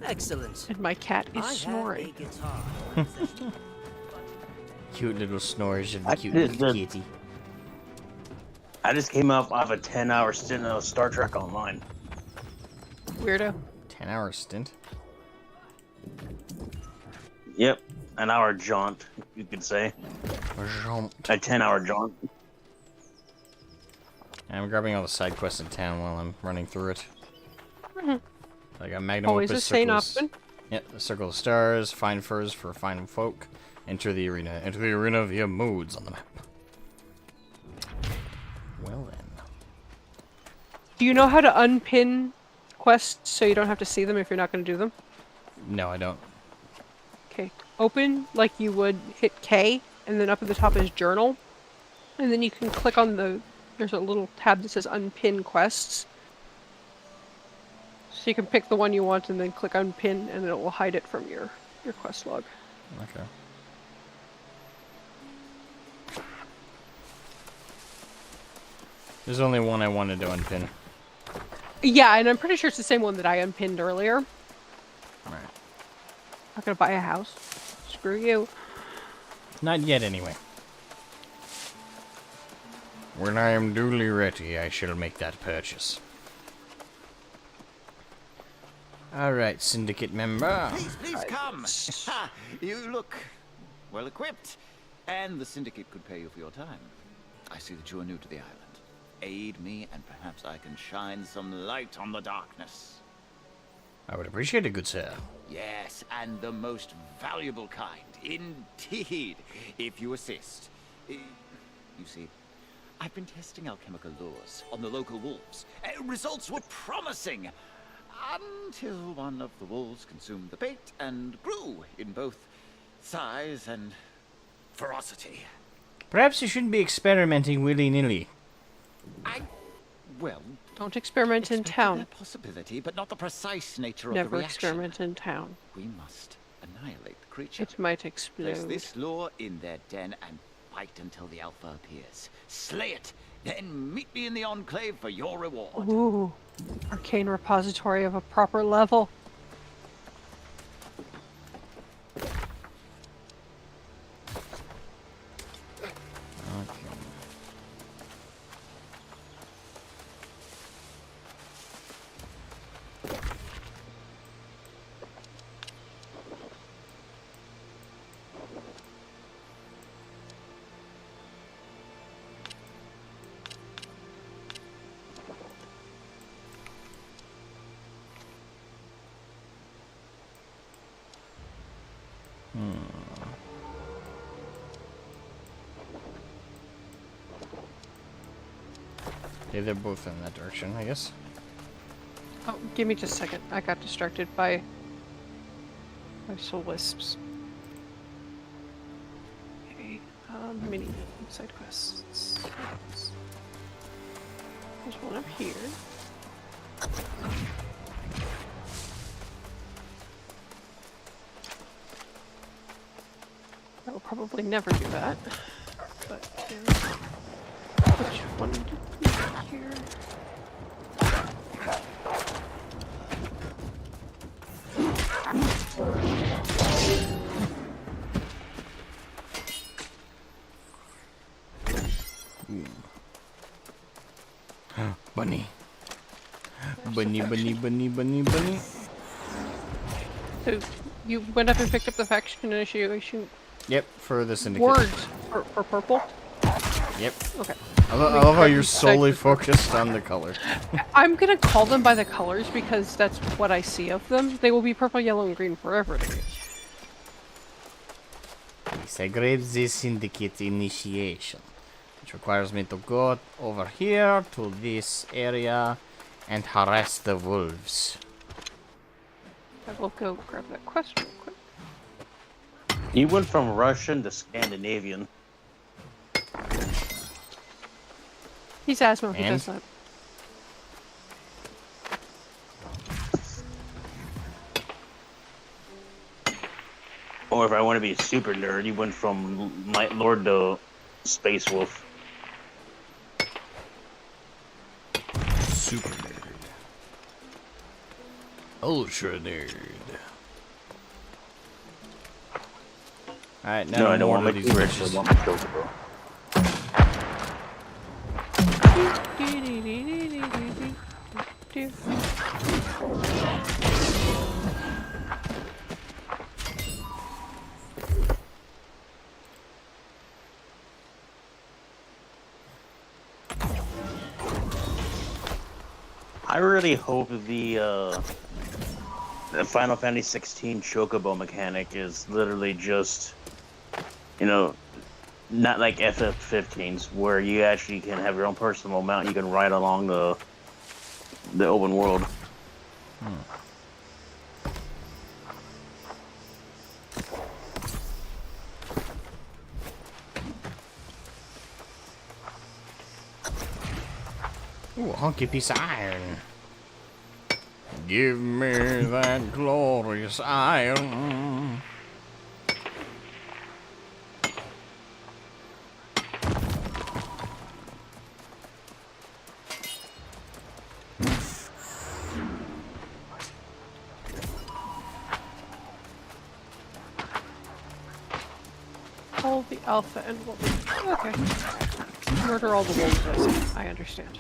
Speaker 5: Excellent.
Speaker 2: And my cat is
Speaker 5: I
Speaker 2: snoring.
Speaker 5: have a guitar.
Speaker 1: Cute little snores of the
Speaker 3: I
Speaker 1: cute
Speaker 3: did
Speaker 1: little
Speaker 3: the-
Speaker 1: kitty.
Speaker 3: I just came off a 10-hour stint of Star Trek Online.
Speaker 2: Weirdo.
Speaker 1: 10-hour stint.
Speaker 3: Yep, an hour jaunt, you could say. A 10-hour jaunt.
Speaker 1: I'm grabbing all the side quests in town while I'm running through it. I got Magnum
Speaker 2: Always a
Speaker 1: Opus
Speaker 2: sane
Speaker 1: circles.
Speaker 2: option.
Speaker 1: Yep, the Circle of Stars, find furs for fine folk, enter the arena. Enter the arena via modes on the map. Well then.
Speaker 2: Do you know how to unpin quests so you don't have to see them if you're not going to do them?
Speaker 1: No, I don't.
Speaker 2: Okay. Open like you would hit K, and then up at the top is Journal. And then you can click on there's a little tab that says Unpin Quests. So you can pick the one you want and then click Unpin, and it will hide it from your quest log.
Speaker 1: Okay. There's only one I wanted to unpin.
Speaker 2: Yeah, and I'm pretty sure it's the same one that I unpinned earlier.
Speaker 1: Alright.
Speaker 2: Not gonna buy a house. Screw you.
Speaker 1: Not yet, anyway. When I am duly ready, I shall make that purchase. Alright, Syndicate member.
Speaker 4: Please come. Ha, you look well equipped.
Speaker 6: And the Syndicate could pay you for your time. I see that you are new to the island. Aid me, and perhaps I can shine some light on the darkness.
Speaker 1: I would appreciate it, good sir.
Speaker 6: Yes, and the most valuable kind. Indeed, if you assist. You see, I've been testing alchemical lures on the local wolves. Results were promising. Until one of the wolves consumed the bait and grew in both size and ferocity.
Speaker 1: Perhaps you shouldn't be experimenting willy-nilly.
Speaker 6: Well,
Speaker 2: Don't experiment in
Speaker 6: expected
Speaker 2: town.
Speaker 6: that possibility, but not the precise nature of
Speaker 2: Never
Speaker 6: the reaction.
Speaker 2: experiment in town.
Speaker 6: We must annihilate the creature.
Speaker 2: It might
Speaker 6: Place
Speaker 2: explode.
Speaker 6: this lure in their den and fight until the Alpha appears. Slay it, then meet me in the Enclave for your reward.
Speaker 2: Ooh. Arcane repository of a proper level.
Speaker 1: Okay, they're both in that direction, I guess.
Speaker 2: Oh, give me just a second. I got distracted by soul wisps. Okay, mini side quests. There's one up here. I will probably never do that. But which one did we get here?
Speaker 1: Bunny. Bunny.
Speaker 2: So you went up and picked up the faction initiation
Speaker 1: Yep, for the syndicate.
Speaker 2: words for purple?
Speaker 1: Yep.
Speaker 2: Okay.
Speaker 1: I love how you're solely focused on the color.
Speaker 2: I'm gonna call them by the colors because that's what I see of them. They will be purple, yellow, and green forever to me.
Speaker 1: I grab the syndicate initiation, which requires me to go over here to this area and harass the wolves.
Speaker 2: I will go grab that quest real quick.
Speaker 3: You went from Russian to Scandinavian.
Speaker 2: He's Asmo, he
Speaker 1: And?
Speaker 2: does that.
Speaker 3: Or if I want to be a super nerd, you went from Night Lord to Space Wolf.
Speaker 1: Super nerd. Ultra nerd. Alright, now
Speaker 3: No, I don't
Speaker 1: more
Speaker 3: want
Speaker 1: of
Speaker 3: to
Speaker 1: these
Speaker 3: make rich.
Speaker 1: witches.
Speaker 3: I want my chocobo. I really hope the Final Fantasy 16 chocobo mechanic is literally just, you know, not like FF15s where you actually can have your own personal mount you can ride along the open world.
Speaker 1: Ooh, a hunky piece of iron. Give me that glorious iron.
Speaker 2: All the alpha and wolves. Okay. Murder all the wolves, I see. I understand.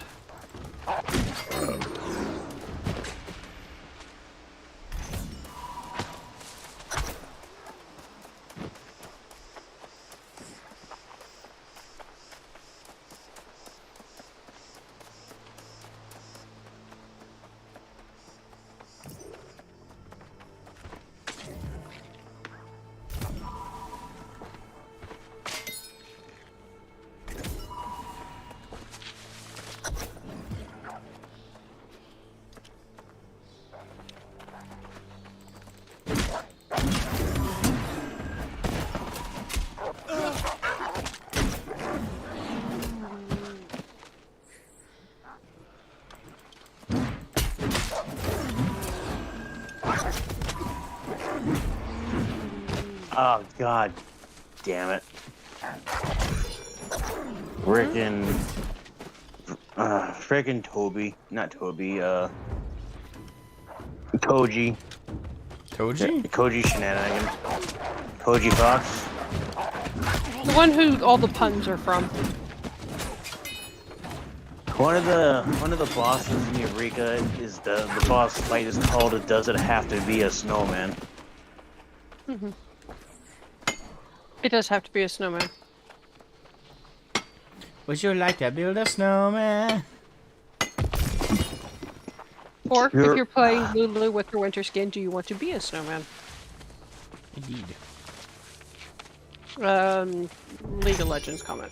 Speaker 3: Oh god damn it. Frickin' Toby. Not Toby, Koji.
Speaker 1: Toji?
Speaker 3: Koji Shenanigan. Koji Fox.
Speaker 2: The one who all the puns are from.
Speaker 3: One of the bosses in Eureka is the boss fight is called "It Doesn't Have to Be a Snowman."
Speaker 2: It does have to be a snowman.
Speaker 1: Would you like to build a snowman?
Speaker 2: Or if
Speaker 3: You're-
Speaker 2: you're playing Lulu with her winter skin, do you want to be a snowman?
Speaker 1: Indeed.
Speaker 2: League of Legends comment.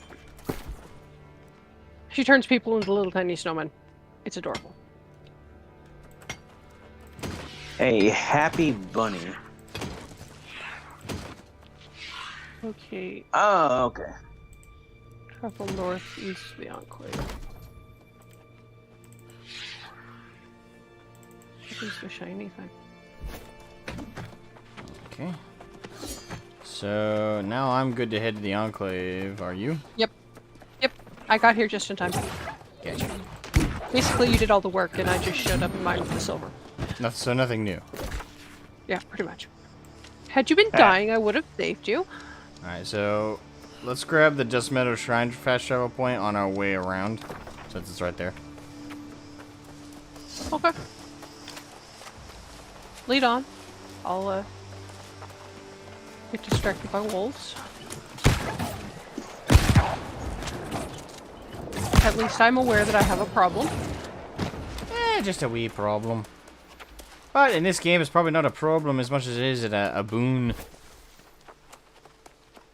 Speaker 2: She turns people into little tiny snowmen. It's adorable.
Speaker 3: Hey, happy bunny.
Speaker 2: Okay,
Speaker 3: Oh, okay.
Speaker 2: travel northeast of the Enclave. What is the shiny thing?
Speaker 1: Okay. So now I'm good to head to the Enclave. Are you?
Speaker 2: Yep. I got here just in time.
Speaker 1: Gotcha.
Speaker 2: Basically, you did all the work, and I just showed up in mine with the silver.
Speaker 1: So nothing new.
Speaker 2: Yeah, pretty much. Had you been dying, I would have saved you.
Speaker 1: Alright, so let's grab the Just Meadow Shrine fast travel point on our way around, since it's right there.
Speaker 2: Okay. Lead on. I'll get distracted by wolves. At least I'm aware that I have a problem.
Speaker 1: Just a wee problem. But in this game, it's probably not a problem as much as it is a boon.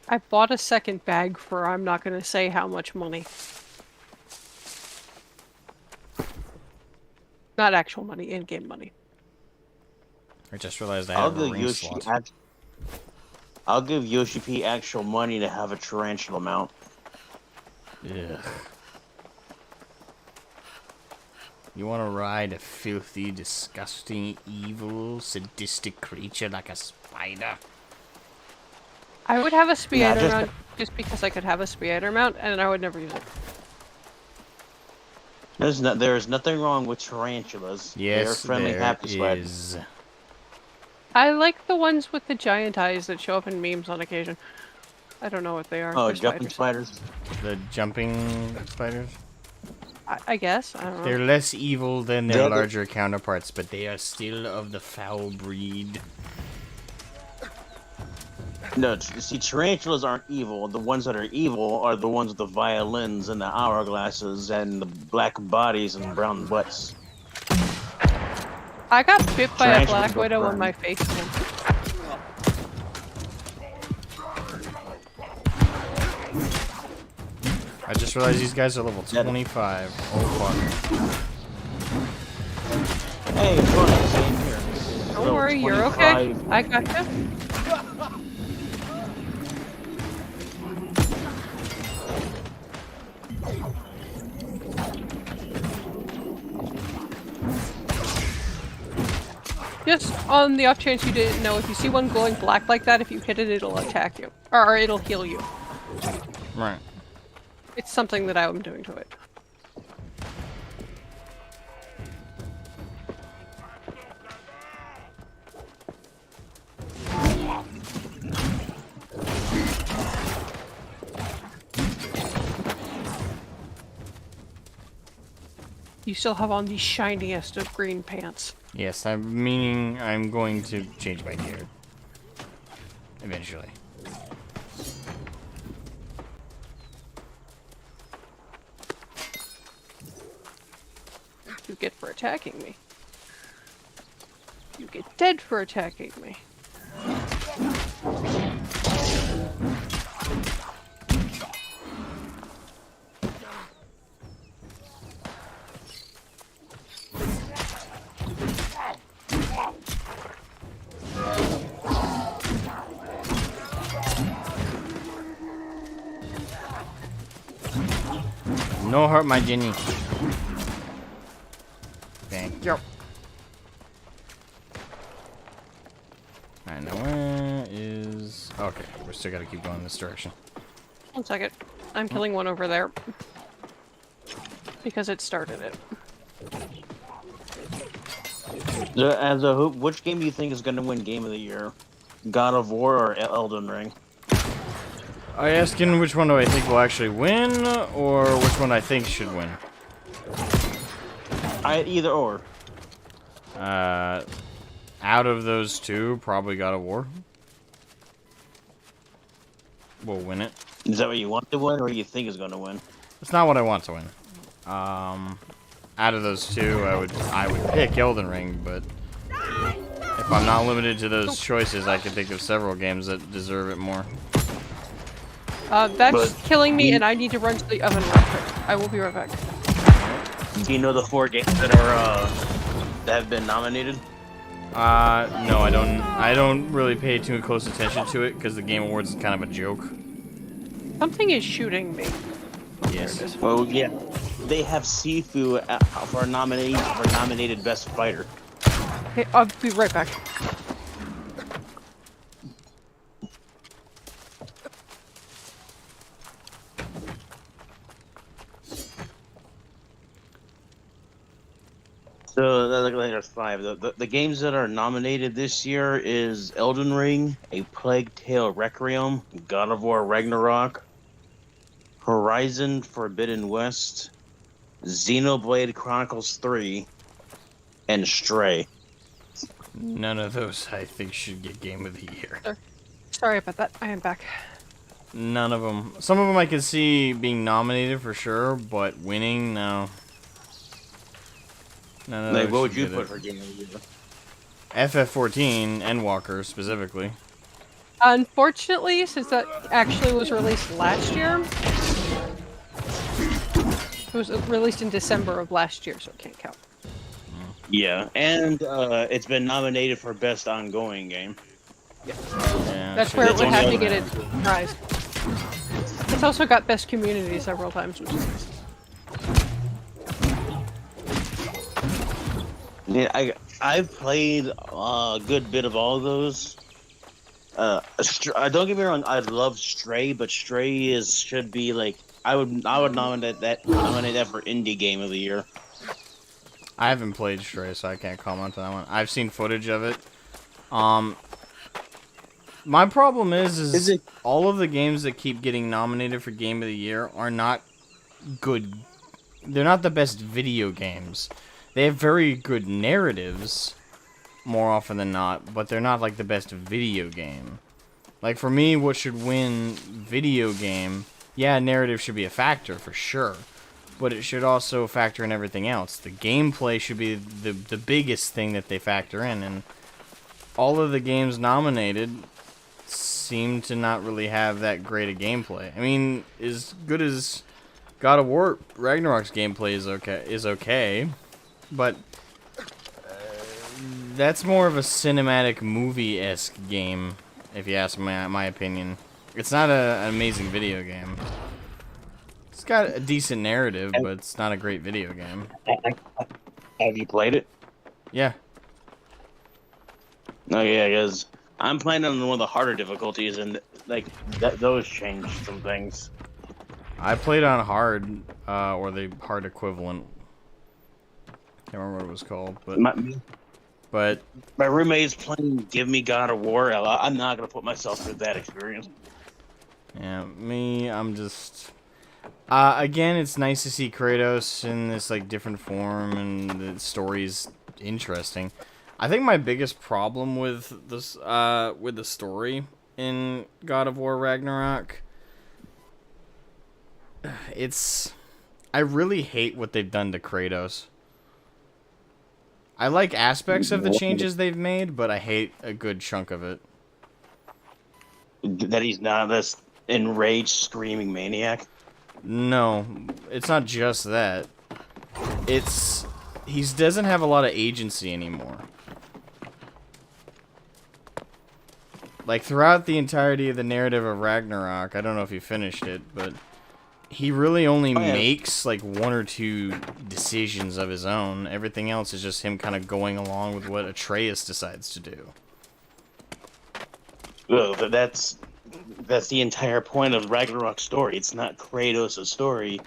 Speaker 2: I bought a second bag for I'm not going to say how much money. Not actual money, in-game money.
Speaker 1: I just realized I have a ring slot.
Speaker 3: I'll give Yoshi P actual money to have a tarantula mount.
Speaker 1: Ugh. You want to ride a filthy, disgusting, evil, sadistic creature like a spider?
Speaker 2: I would have a spider
Speaker 3: just-
Speaker 2: mount just because I could have a spider mount, and I would never use it.
Speaker 3: There is nothing wrong with tarantulas.
Speaker 1: Yes,
Speaker 3: They're friendly,
Speaker 1: there
Speaker 3: happy spiders.
Speaker 1: is.
Speaker 2: I like the ones with the giant eyes that show up in memes on occasion. I don't know what they are.
Speaker 3: Oh,
Speaker 2: They're
Speaker 3: jumping
Speaker 2: spiders.
Speaker 3: spiders.
Speaker 1: The jumping spiders?
Speaker 2: I guess. I don't know.
Speaker 1: They're less evil than their
Speaker 3: They're the-
Speaker 1: larger counterparts, but they are still of the foul breed.
Speaker 3: No, see, tarantulas aren't evil. The ones that are evil are the ones with the violins and the hourglasses and the black bodies and brown butts.
Speaker 2: I got bit by a
Speaker 3: Tarantulas
Speaker 2: black
Speaker 3: go
Speaker 2: widow on
Speaker 3: burn.
Speaker 2: my face.
Speaker 1: I just realized these guys are level
Speaker 3: Yeah.
Speaker 1: 25. Oh, fuck.
Speaker 3: Hey, funny, same here.
Speaker 2: Don't
Speaker 3: Level
Speaker 2: worry, you're okay.
Speaker 3: 25.
Speaker 2: I gotcha. Just on the off chance you didn't know, if you see one glowing black like that, if you hit it, it'll attack you. Or it'll heal you.
Speaker 1: Right.
Speaker 2: It's something that I'm doing to it. You still have on the shiniest of green pants.
Speaker 1: Yes, I'm going to change my gear. Eventually.
Speaker 2: You get for attacking me. You get dead for attacking me.
Speaker 1: No hurt my Jenny. Thank you. Alright, now where is... Okay, we're still gotta keep going this direction.
Speaker 2: 1 second. I'm killing one over there. Because it started it.
Speaker 3: Which game do you think is going to win Game of the Year? God of War or Elden Ring?
Speaker 1: Are you asking which one do I think will actually win, or which one I think should win?
Speaker 3: Either or.
Speaker 1: Out of those two, probably God of War. We'll win it.
Speaker 3: Is that what you want to win, or you think is going to win?
Speaker 1: It's not what I want to win. Out of those two, I would pick Elden Ring, but if I'm not limited to those choices, I can think of several games that deserve it more.
Speaker 2: That's
Speaker 3: But
Speaker 2: killing me, and I need to run to the oven real quick. I will be right back.
Speaker 3: Do you know the 4 games that are that have been nominated?
Speaker 1: No, I don't. I don't really pay too close attention to it because the Game Awards is kind of a joke.
Speaker 2: Something is shooting me.
Speaker 1: Yes.
Speaker 3: Well, yeah, they have Sifu for nominated Best Fighter.
Speaker 2: Okay, I'll be right back.
Speaker 3: So there's 5. The games that are nominated this year is Elden Ring, A Plague Tale Requiem, God of War Ragnarok, Horizon Forbidden West, Xenoblade Chronicles 3, and Stray.
Speaker 1: None of those I think should get Game of the Year.
Speaker 2: Sorry about that. I am back.
Speaker 1: None of them. Some of them I can see being nominated for sure, but winning, no. None of
Speaker 3: Like,
Speaker 1: those
Speaker 3: what would
Speaker 1: should
Speaker 3: you
Speaker 1: get
Speaker 3: put
Speaker 1: it.
Speaker 3: for Game of the Year?
Speaker 1: FF14 Endwalker specifically.
Speaker 2: Unfortunately, since that actually was released last year, it was released in December of last year, so it can't count.
Speaker 3: Yeah, and it's been nominated for Best Ongoing Game.
Speaker 1: Yeah,
Speaker 2: That's
Speaker 1: should
Speaker 2: where it
Speaker 3: it's
Speaker 2: would
Speaker 3: only
Speaker 2: have to
Speaker 3: on
Speaker 2: get its prize. It's also got Best Community several times, which is nice.
Speaker 3: Yeah, I've played a good bit of all of those. Don't get me wrong, I love Stray, but Stray should be like I would nominate that for Indie Game of the Year.
Speaker 1: I haven't played Stray, so I can't comment on that one. I've seen footage of it. My problem is
Speaker 3: it-
Speaker 1: all of the games that keep getting nominated for Game of the Year are not good. They're not the best video games. They have very good narratives, more often than not, but they're not like the best video game. Like for me, what should win video game? Yeah, narrative should be a factor for sure, but it should also factor in everything else. The gameplay should be the biggest thing that they factor in, and all of the games nominated seem to not really have that great a gameplay. I mean, as good as God of War Ragnarok's gameplay is okay, but that's more of a cinematic movie-esque game, if you ask my opinion. It's not an amazing video game. It's got a decent narrative, but it's not a great video game.
Speaker 3: Have you played it?
Speaker 1: Yeah.
Speaker 3: No, yeah, because I'm playing on one of the harder difficulties, and like those changed some things.
Speaker 1: I played on hard, or the hard equivalent. Can't remember what it was called, but
Speaker 3: My roommate's playing Give Me God of War. I'm not gonna put myself through that experience.
Speaker 1: yeah, I'm just. Again, it's nice to see Kratos in this like different form, and the story's interesting. I think my biggest problem with this, with the story in God of War Ragnarok, I really hate what they've done to Kratos. I like aspects of the changes they've made, but I hate a good chunk of it.
Speaker 3: That he's not this enraged, screaming maniac.
Speaker 1: No, it's not just that. He doesn't have a lot of agency anymore. Like, throughout the entirety of the narrative of Ragnarok, I don't know if you finished it, but he really only makes, like, 1 or 2 decisions of his own. Everything else is just him kind of going along with what Atreus decides to do.
Speaker 3: Well, that's the entire point of Ragnarok's story. It's not Kratos' story.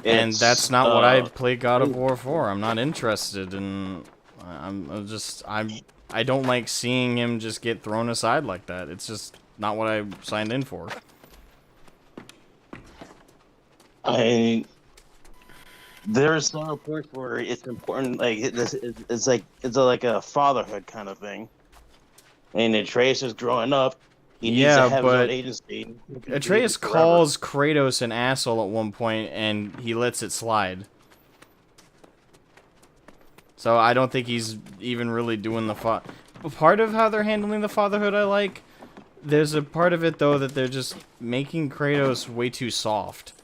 Speaker 1: And that's not what I play God of War for. I'm not interested in... I don't like seeing him just get thrown aside like that. It's just not what I signed in for.
Speaker 3: There's some point where it's important, like it's like a fatherhood kind of thing. And Atreus is growing up. He needs to have his own agency.
Speaker 1: Atreus calls Kratos an asshole at one point, and he lets it slide. So I don't think he's even really doing the part of how they're handling the fatherhood I like. There's a part of it, though, that they're just making Kratos way too soft.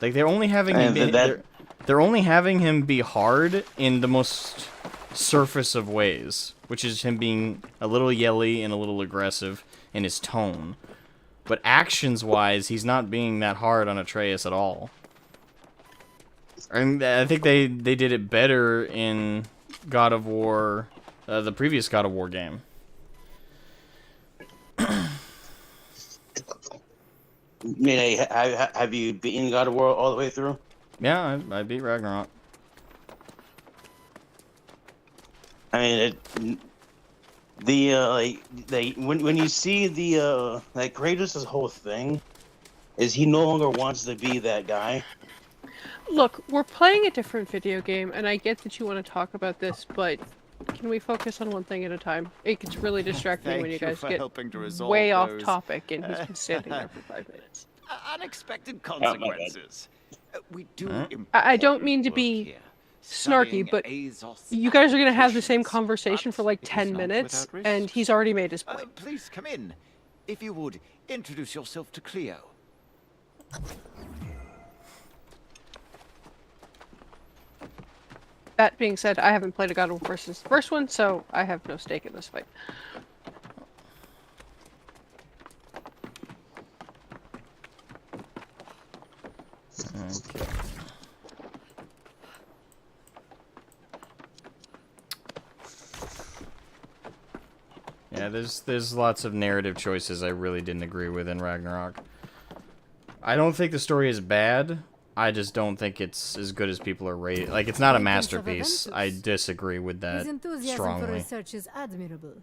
Speaker 1: Like they're only having him they're only having him be hard in the most surface of ways, which is him being a little yelly and a little aggressive in his tone. But actions-wise, he's not being that hard on Atreus at all. And I think they did it better in God of War, the previous God of War game.
Speaker 3: Have you beaten God of War all the way through?
Speaker 1: Yeah, I beat Ragnarok.
Speaker 3: I mean, when you see the like Kratos' whole thing, is he no longer wants to be that guy.
Speaker 2: Look, we're playing a different video game, and I get that you want to talk about this, but can we focus on one thing at a time? It gets really distracting when you guys get way off topic, and he's been standing there for 5 minutes.
Speaker 6: Unexpected consequences. We do.
Speaker 2: I don't mean to be snarky, but you guys are going to have the same conversation for like 10 minutes, and he's already made his point.
Speaker 6: Please come in. If you would, introduce yourself to Cleo.
Speaker 2: That being said, I haven't played a God of War since the first one, so I have no stake in this fight.
Speaker 1: Okay. Yeah, there's lots of narrative choices I really didn't agree with in Ragnarok. I don't think the story is bad. I just don't think it's as good as people are rating. Like, it's not a masterpiece. I disagree with that strongly.
Speaker 7: For research is admirable,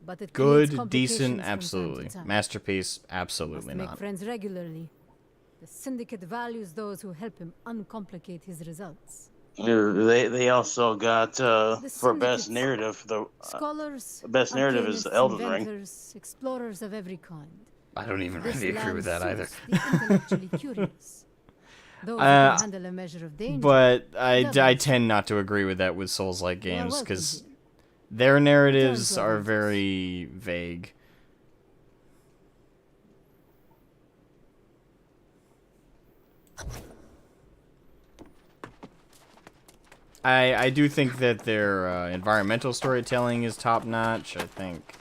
Speaker 7: but it
Speaker 1: Good, decent, absolutely. Masterpiece, absolutely
Speaker 7: Must
Speaker 1: not.
Speaker 7: make friends regularly. The syndicate values those who help him uncomplicate his results.
Speaker 3: They also got for
Speaker 7: syndicate
Speaker 3: best narrative
Speaker 7: Scholars,
Speaker 3: best narrative is
Speaker 7: arcanists,
Speaker 3: Elden Ring.
Speaker 7: inventors, explorers of every kind.
Speaker 1: I don't even
Speaker 7: This
Speaker 1: really agree
Speaker 7: land
Speaker 1: with that either.
Speaker 7: suits the intellectually curious. Those who can handle a measure of danger.
Speaker 1: But I tend not to agree with that with Souls-like games,
Speaker 7: welcome
Speaker 1: because
Speaker 7: here.
Speaker 1: their narratives
Speaker 7: Return to
Speaker 1: are
Speaker 7: our
Speaker 1: very vague. I do think that their environmental storytelling is top-notch. I think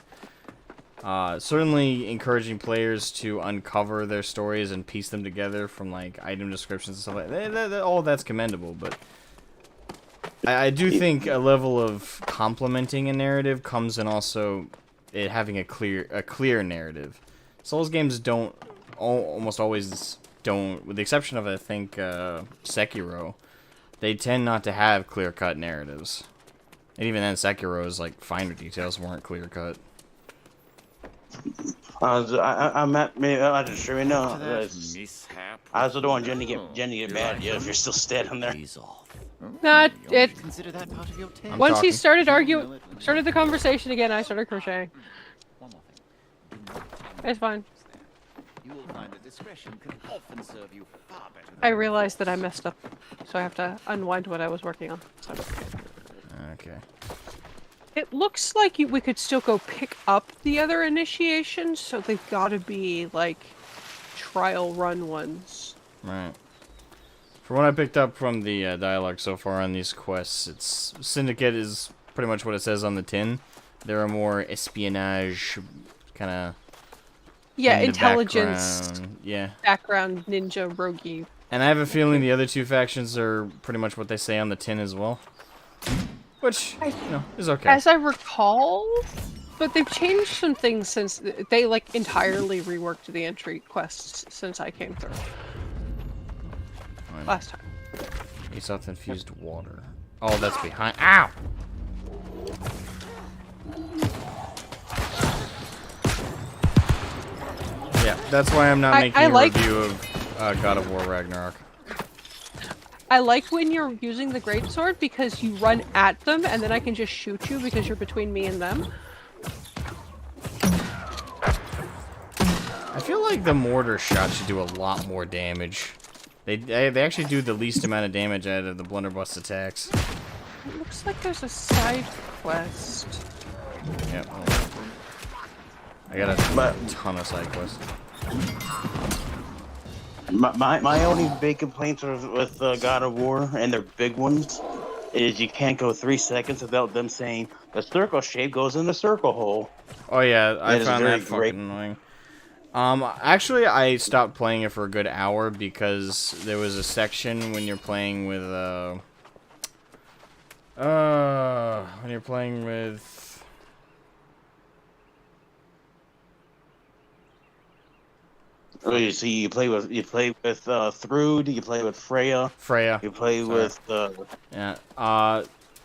Speaker 1: certainly encouraging players to uncover their stories and piece them together from like item descriptions and stuff like that. All that's commendable, but I do think a level of complementing a narrative comes in also it having a clear narrative. Souls games don't almost always don't, with the exception of I think Sekiro. They tend not to have clear-cut narratives. And even then, Sekiro's, like, finer details weren't clear-cut.
Speaker 3: I'm at me. I just sure know. I was the one Jenny get mad. Yeah, if you're still standing there.
Speaker 2: Not it.
Speaker 6: Consider that part of your tale.
Speaker 2: Once he
Speaker 1: talking.
Speaker 2: started the conversation again, I started crocheting.
Speaker 6: One more thing.
Speaker 2: It's fine.
Speaker 6: You will find that discretion can often serve you far better than
Speaker 2: I realized that I messed up, so I have to unwind what I was working on. So.
Speaker 1: Okay.
Speaker 2: It looks like we could still go pick up the other initiations, so they've got to be, like, trial run ones.
Speaker 1: Right. From what I picked up from the dialogue so far on these quests, it's Syndicate is pretty much what it says on the tin. There are more espionage, kind of...
Speaker 2: Yeah,
Speaker 1: in the
Speaker 2: intelligence,
Speaker 1: background. Yeah.
Speaker 2: background, ninja, roguey.
Speaker 1: And I have a feeling the other two factions are pretty much what they say on the tin as well. Which, you know, is okay.
Speaker 2: As I recall, but they've changed some things since they, like, entirely reworked the entry quests since I came through. Last time.
Speaker 1: Aesop's infused water. Oh, that's behind. Ow! Yeah, that's why I'm not making a review of God of War Ragnarok.
Speaker 2: I like when you're using the greatsword because you run at them and then I can just shoot you because you're between me and them.
Speaker 1: I feel like the mortar shot should do a lot more damage. They actually do the least amount of damage out of the blunderbuss attacks.
Speaker 2: It looks like there's a side quest.
Speaker 1: Yep. I got a ton of side quests.
Speaker 3: My only big complaints with God of War, and they're big ones, is you can't go 3 seconds without them saying the circle shape goes in the circle hole.
Speaker 1: Oh yeah, I
Speaker 3: That is
Speaker 1: found
Speaker 3: very
Speaker 1: that
Speaker 3: great.
Speaker 1: fucking annoying. Actually, I stopped playing it for a good hour because there was a section when you're playing with, when you're playing with...
Speaker 3: Oh, you see, you play with Thrud, you play with Freya,
Speaker 1: Freya.
Speaker 3: you play
Speaker 1: Sorry.
Speaker 3: with
Speaker 1: Yeah.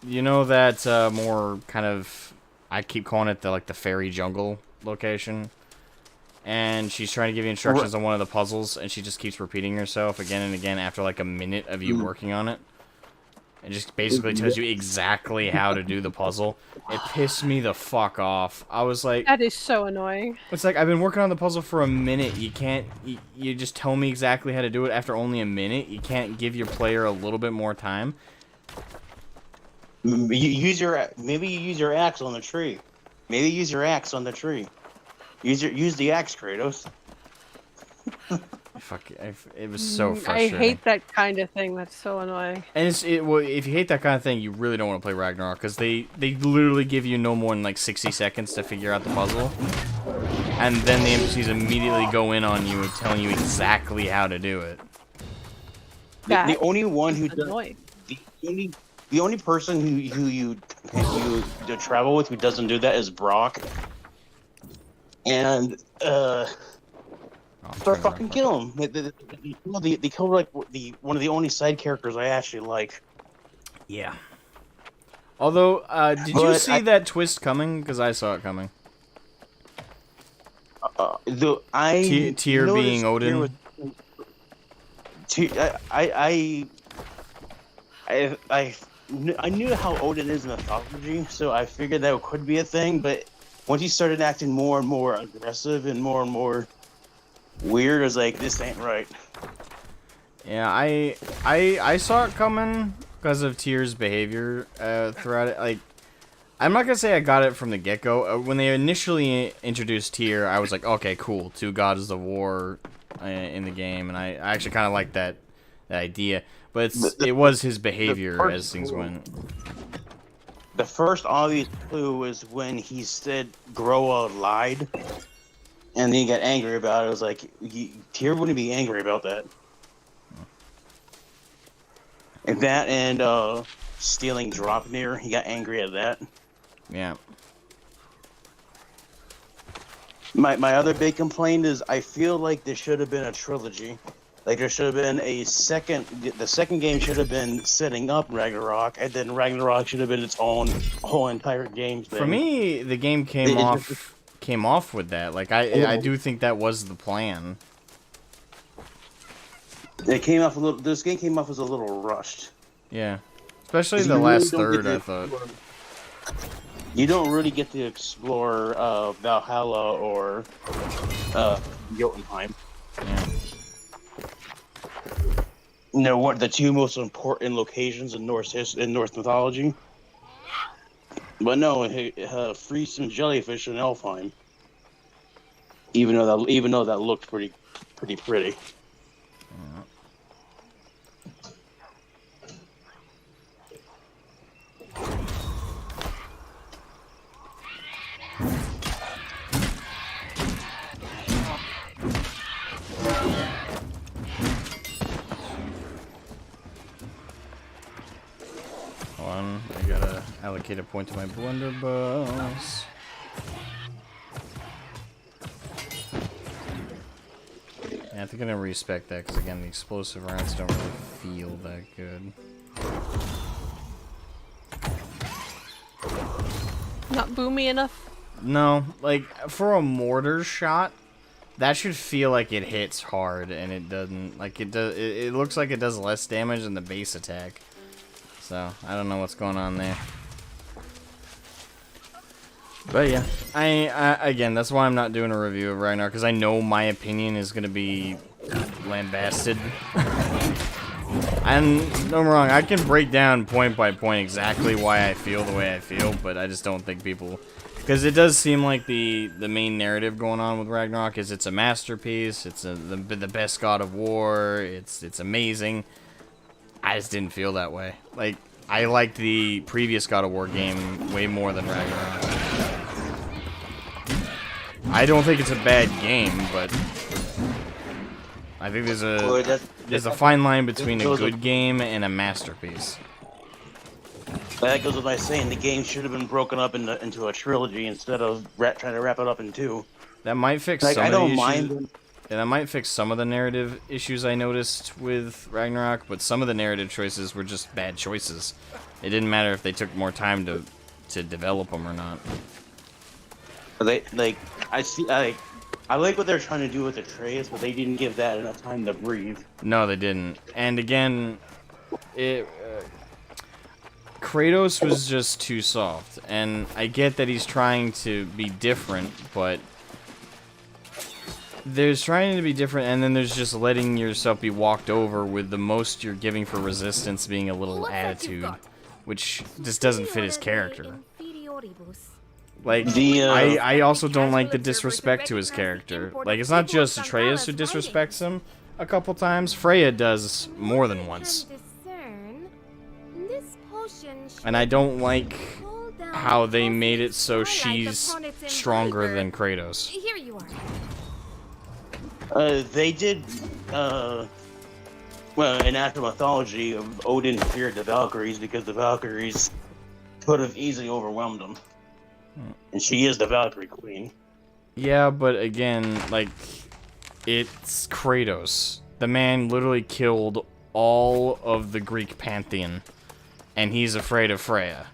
Speaker 1: You know that, more kind of... I keep calling it the fairy jungle location. And she's trying to give you instructions on one of the puzzles, and she just keeps repeating herself again and again after like a minute of you working on it. It just basically tells you exactly how to do the puzzle. It pissed me the fuck off. I was like...
Speaker 2: That is so annoying.
Speaker 1: It's like, I've been working on the puzzle for a minute. You can't... You just tell me exactly how to do it after only a minute. You can't give your player a little bit more time.
Speaker 3: maybe you use your axe on the tree. Maybe use your axe on the tree. Use the axe, Kratos.
Speaker 1: Fuck, it was so frustrating.
Speaker 2: I hate that kind of thing. That's so annoying.
Speaker 1: And well, if you hate that kind of thing, you really don't want to play Ragnarok, because they literally give you no more than like 60 seconds to figure out the puzzle. And then the NPCs immediately go in on you and telling you exactly how to do it.
Speaker 3: The only one who does...
Speaker 2: Annoying.
Speaker 3: The only person who you travel with who doesn't do that is Brock. And start fucking kill him. They killed like one of the only side characters I actually like.
Speaker 1: Yeah. Although, did you see that twist coming? Because I saw it coming.
Speaker 3: Tyr
Speaker 1: being Odin.
Speaker 3: I knew how Odin is in mythology, so I figured that could be a thing. But once he started acting more and more aggressive and more weird, I was like, this ain't right.
Speaker 1: Yeah, I saw it coming because of Tyr's behavior throughout it. Like, I'm not gonna say I got it from the get-go. When they initially introduced Tyr, I was like, okay, cool, 2 gods of war in the game, and I actually kind of like that idea. But it was his behavior as things went.
Speaker 3: The first obvious clue was when he said Groa lied, and then he got angry about it. I was like, Tyr wouldn't be angry about that. And that and stealing Draupnir, he got angry at that.
Speaker 1: Yeah.
Speaker 3: My other big complaint is I feel like there should have been a trilogy. Like, there should have been the second game should have been setting up Ragnarok, and then Ragnarok should have been its own whole entire game thing.
Speaker 1: For me, the game came off with that. Like, I do think that was the plan.
Speaker 3: It came off a little. This game came off as a little rushed.
Speaker 1: Yeah, especially the last third. I thought
Speaker 3: you don't really get to explore Valhalla or Jotunheim.
Speaker 1: Yeah.
Speaker 3: You know what? The 2 most important locations in Norse mythology. But no, free some jellyfish in Elfheim. Even though that looked pretty.
Speaker 1: Yeah. I gotta allocate a point to my blunderbuss. Yeah, I think I'm gonna respec that because again, the explosive rounds don't really feel that good.
Speaker 2: Not boomy enough?
Speaker 1: No, like for a mortar shot, that should feel like it hits hard, and it doesn't. Like it does. It looks like it does less damage than the base attack. So I don't know what's going on there. But yeah, I again, that's why I'm not doing a review of Ragnarok, because I know my opinion is gonna be lambasted. And don't get me wrong, I can break down point by point exactly why I feel the way I feel, but I just don't think people Because it does seem like the main narrative going on with Ragnarok is it's a masterpiece. It's the best God of War. It's amazing. I just didn't feel that way. Like, I liked the previous God of War game way more than Ragnarok. I don't think it's a bad game, but I think there's a fine line between a good game and a masterpiece.
Speaker 3: That goes with my saying the game should have been broken up into a trilogy instead of trying to wrap it up in two.
Speaker 1: That might fix
Speaker 3: Like,
Speaker 1: some
Speaker 3: I
Speaker 1: of the
Speaker 3: don't
Speaker 1: issues.
Speaker 3: mind them.
Speaker 1: And that might fix some of the narrative issues I noticed with Ragnarok, but some of the narrative choices were just bad choices. It didn't matter if they took more time to develop them or not.
Speaker 3: I like what they're trying to do with Atreus, but they didn't give that enough time to breathe.
Speaker 1: No, they didn't. And again, Kratos was just too soft. And I get that he's trying to be different, but there's trying to be different, and then there's just letting yourself be walked over with the most you're giving for resistance being a little attitude, which just doesn't fit his character. Like, I also don't like the disrespect to his character. Like, it's not just Atreus who disrespects him a couple times. Freya does more than once. And I don't like how they made it so she's stronger than Kratos.
Speaker 7: Here you are.
Speaker 3: They did, well, in after mythology, Odin feared the Valkyries because the Valkyries could have easily overwhelmed him. And she is the Valkyrie Queen.
Speaker 1: Yeah, but again, like, it's Kratos. The man literally killed all of the Greek pantheon, and he's afraid of Freya.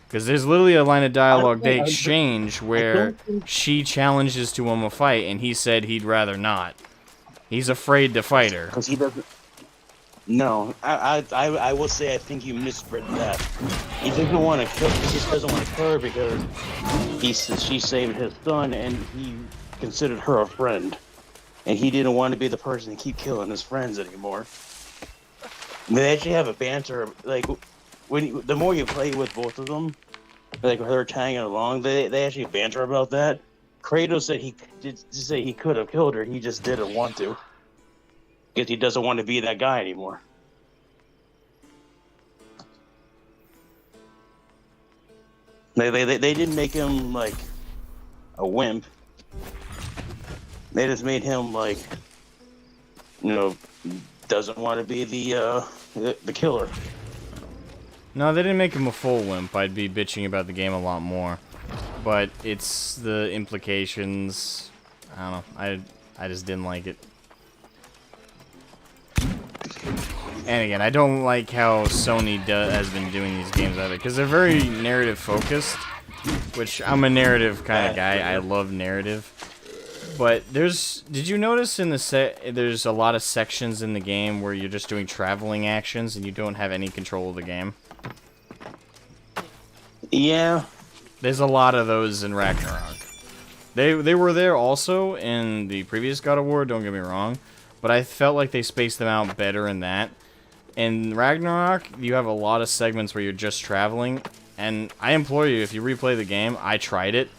Speaker 1: Because there's literally a line of dialogue they exchange where she challenges to him a fight, and he said he'd rather not. He's afraid to fight her.
Speaker 3: Because he doesn't... No, I will say I think you misread that. He doesn't want to kill. He just doesn't want to kill her because she saved his son, and he considered her a friend, and he didn't want to be the person to keep killing his friends anymore. They actually have a banter like the more you play with both of them, like her tagging along, they actually banter about that. Kratos said he did say he could have killed her, he just didn't want to. Because he doesn't want to be that guy anymore. They didn't make him like a wimp. They just made him like, you know, doesn't want to be the killer.
Speaker 1: No, they didn't make him a full wimp. I'd be bitching about the game a lot more. But it's the implications. I don't know. I just didn't like it. And again, I don't like how Sony has been doing these games either, because they're very narrative focused, which I'm a narrative kind of guy. I love narrative. But did you notice in there's a lot of sections in the game where you're just doing traveling actions and you don't have any control of the game?
Speaker 3: Yeah.
Speaker 1: There's a lot of those in Ragnarok. They were there also in the previous God of War, don't get me wrong, but I felt like they spaced them out better in that. In Ragnarok, you have a lot of segments where you're just traveling, and I implore you, if you replay the game, I tried it.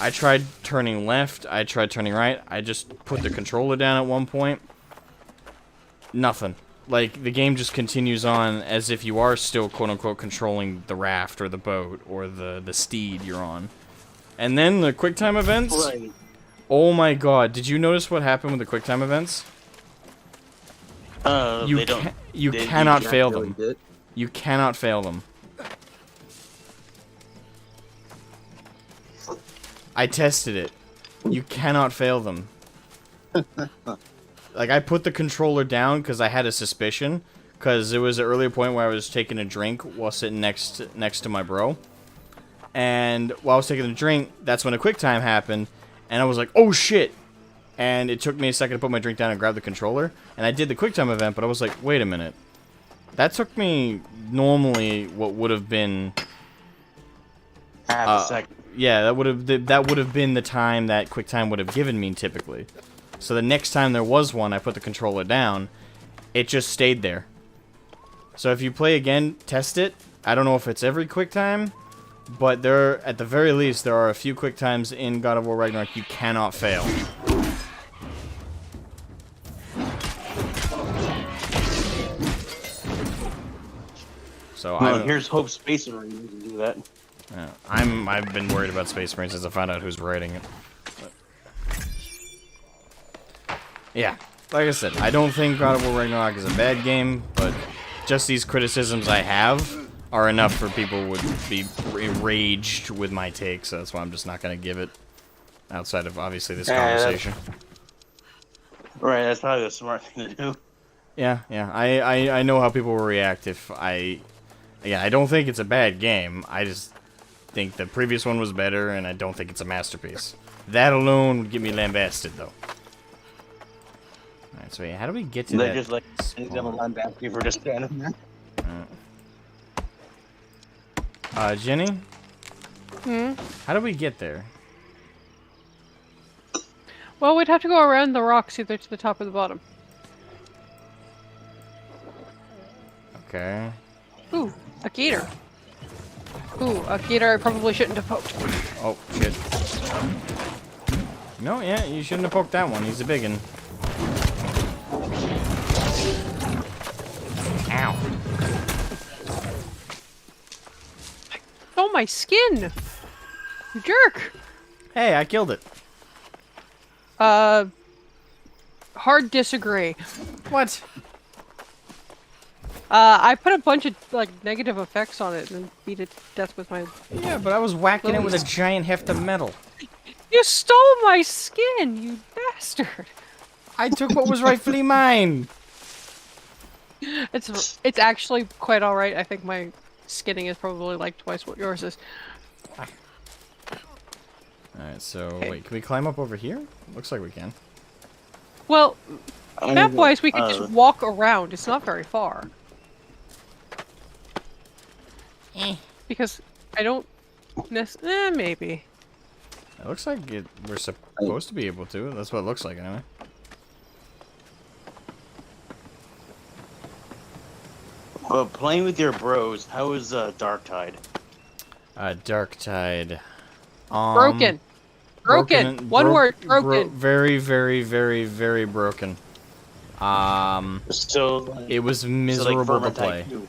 Speaker 1: I tried turning left, I tried turning right, I just put the controller down at one point. Nothing. Like, the game just continues on as if you are still, quote-unquote, controlling the raft or the boat or the steed you're on. And then the QuickTime events?
Speaker 3: Right.
Speaker 1: Oh my god, did you notice what happened with the QuickTime events? You cannot fail them. You cannot fail them. I tested it. You cannot fail them. Like, I put the controller down because I had a suspicion, because there was an earlier point where I was taking a drink while sitting next to my bro. And while I was taking a drink, that's when a QuickTime happened, and I was like, oh shit! And it took me a second to put my drink down and grab the controller, and I did the QuickTime event, but I was like, wait a minute. That took me normally what would have been
Speaker 3: Half a second.
Speaker 1: Yeah, that would have been the time that QuickTime would have given me typically. So the next time there was one, I put the controller down. It just stayed there. So if you play again, test it. I don't know if it's every QuickTime, But at the very least, there are a few quick times in God of War Ragnarok you cannot fail. So
Speaker 3: Well, here's Hope Space Marine. You can do that.
Speaker 1: I've been worried about Space Marine since I found out who's writing it. But, yeah, like I said, I don't think God of War Ragnarok is a bad game, but just these criticisms I have are enough for people would be enraged with my take, so that's why I'm just not going to give it outside of, obviously, this conversation.
Speaker 3: Right, that's probably the smart thing to do.
Speaker 1: Yeah, I know how people will react if I don't think it's a bad game. I just think the previous one was better, and I don't think it's a masterpiece. That alone would get me lambasted, though. Alright, so yeah, how do we get to that?
Speaker 3: Just like lambast you for just standing there.
Speaker 1: Jenny?
Speaker 2: Hmm?
Speaker 1: How do we get there?
Speaker 2: Well, we'd have to go around the rocks either to the top or the bottom.
Speaker 1: Okay.
Speaker 2: Ooh, a gator. Ooh, a gator I probably shouldn't have poked.
Speaker 1: Oh, shit. No, yeah, you shouldn't have poked that one. He's a big one. Ow.
Speaker 2: Oh, my skin! You jerk!
Speaker 1: Hey, I killed it.
Speaker 2: Hard disagree.
Speaker 1: What?
Speaker 2: I put a bunch of, like, negative effects on it and then beat it to death with my...
Speaker 1: Yeah, but I was whacking it with a giant heft of metal.
Speaker 2: You stole my skin, you bastard!
Speaker 1: I took what was rightfully mine.
Speaker 2: It's actually quite alright. I think my skinning is probably like twice what yours is.
Speaker 1: Alright, so, wait, can we climb up over here? Looks like we can.
Speaker 2: Well, map-wise, we could just walk around. It's not very far. Because I don't... maybe.
Speaker 1: It looks like we're supposed to be able to. That's what it looks like, anyway.
Speaker 3: Well, playing with your bros, how is Darktide?
Speaker 1: Darktide.
Speaker 2: Broken! One word, broken.
Speaker 1: Very, very, very, very broken.
Speaker 3: So,
Speaker 1: it was miserable to play.
Speaker 3: 2.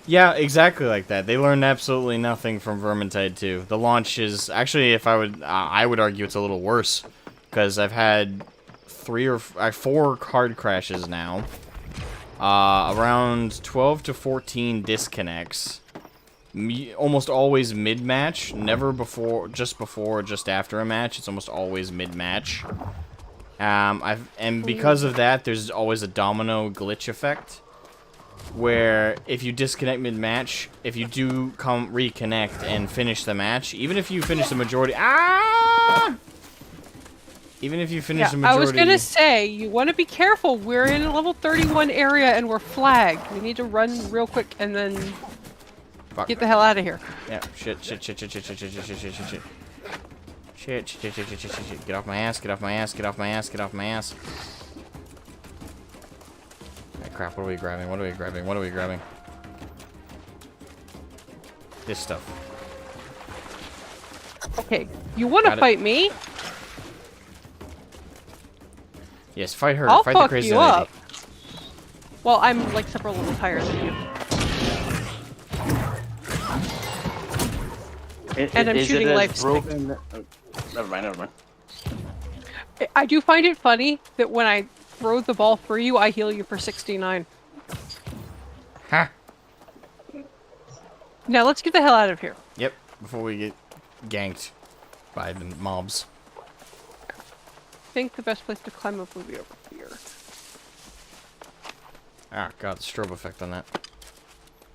Speaker 1: Yeah, exactly like that. They learned absolutely nothing from Vermintide 2. The launch is actually, if I would argue it's a little worse, because I've had 4 card crashes now, around 12 to 14 disconnects, almost always mid-match, never before, just after a match. It's almost always mid-match. And because of that, there's always a domino glitch effect, where if you disconnect mid-match, if you do reconnect and finish the match, even if you finish the majority, even if you finish the majority...
Speaker 2: I was gonna say, you want to be careful. We're in a level 31 area and we're flagged. We need to run real quick and then get the hell out of here.
Speaker 1: Yeah, shit. Get off my ass, get off my ass, get off my ass, get off my ass. Oh, crap, what are we grabbing? What are we grabbing? What are we grabbing? This stuff.
Speaker 2: Okay, you want to fight me?
Speaker 1: Yes, fight her.
Speaker 2: I'll
Speaker 1: fight
Speaker 2: fuck
Speaker 1: the crazy
Speaker 2: you
Speaker 1: lady.
Speaker 2: up. Well, I'm like several levels higher than you. And I'm shooting life stick.
Speaker 3: Never mind.
Speaker 2: I do find it funny that when I throw the ball for you, I heal you for 69.
Speaker 1: Ha!
Speaker 2: Now let's get the hell out of here.
Speaker 1: Yep, before we get ganked by the mobs.
Speaker 2: I think the best place to climb up would be over here.
Speaker 1: Ah, god, the strobe effect on that.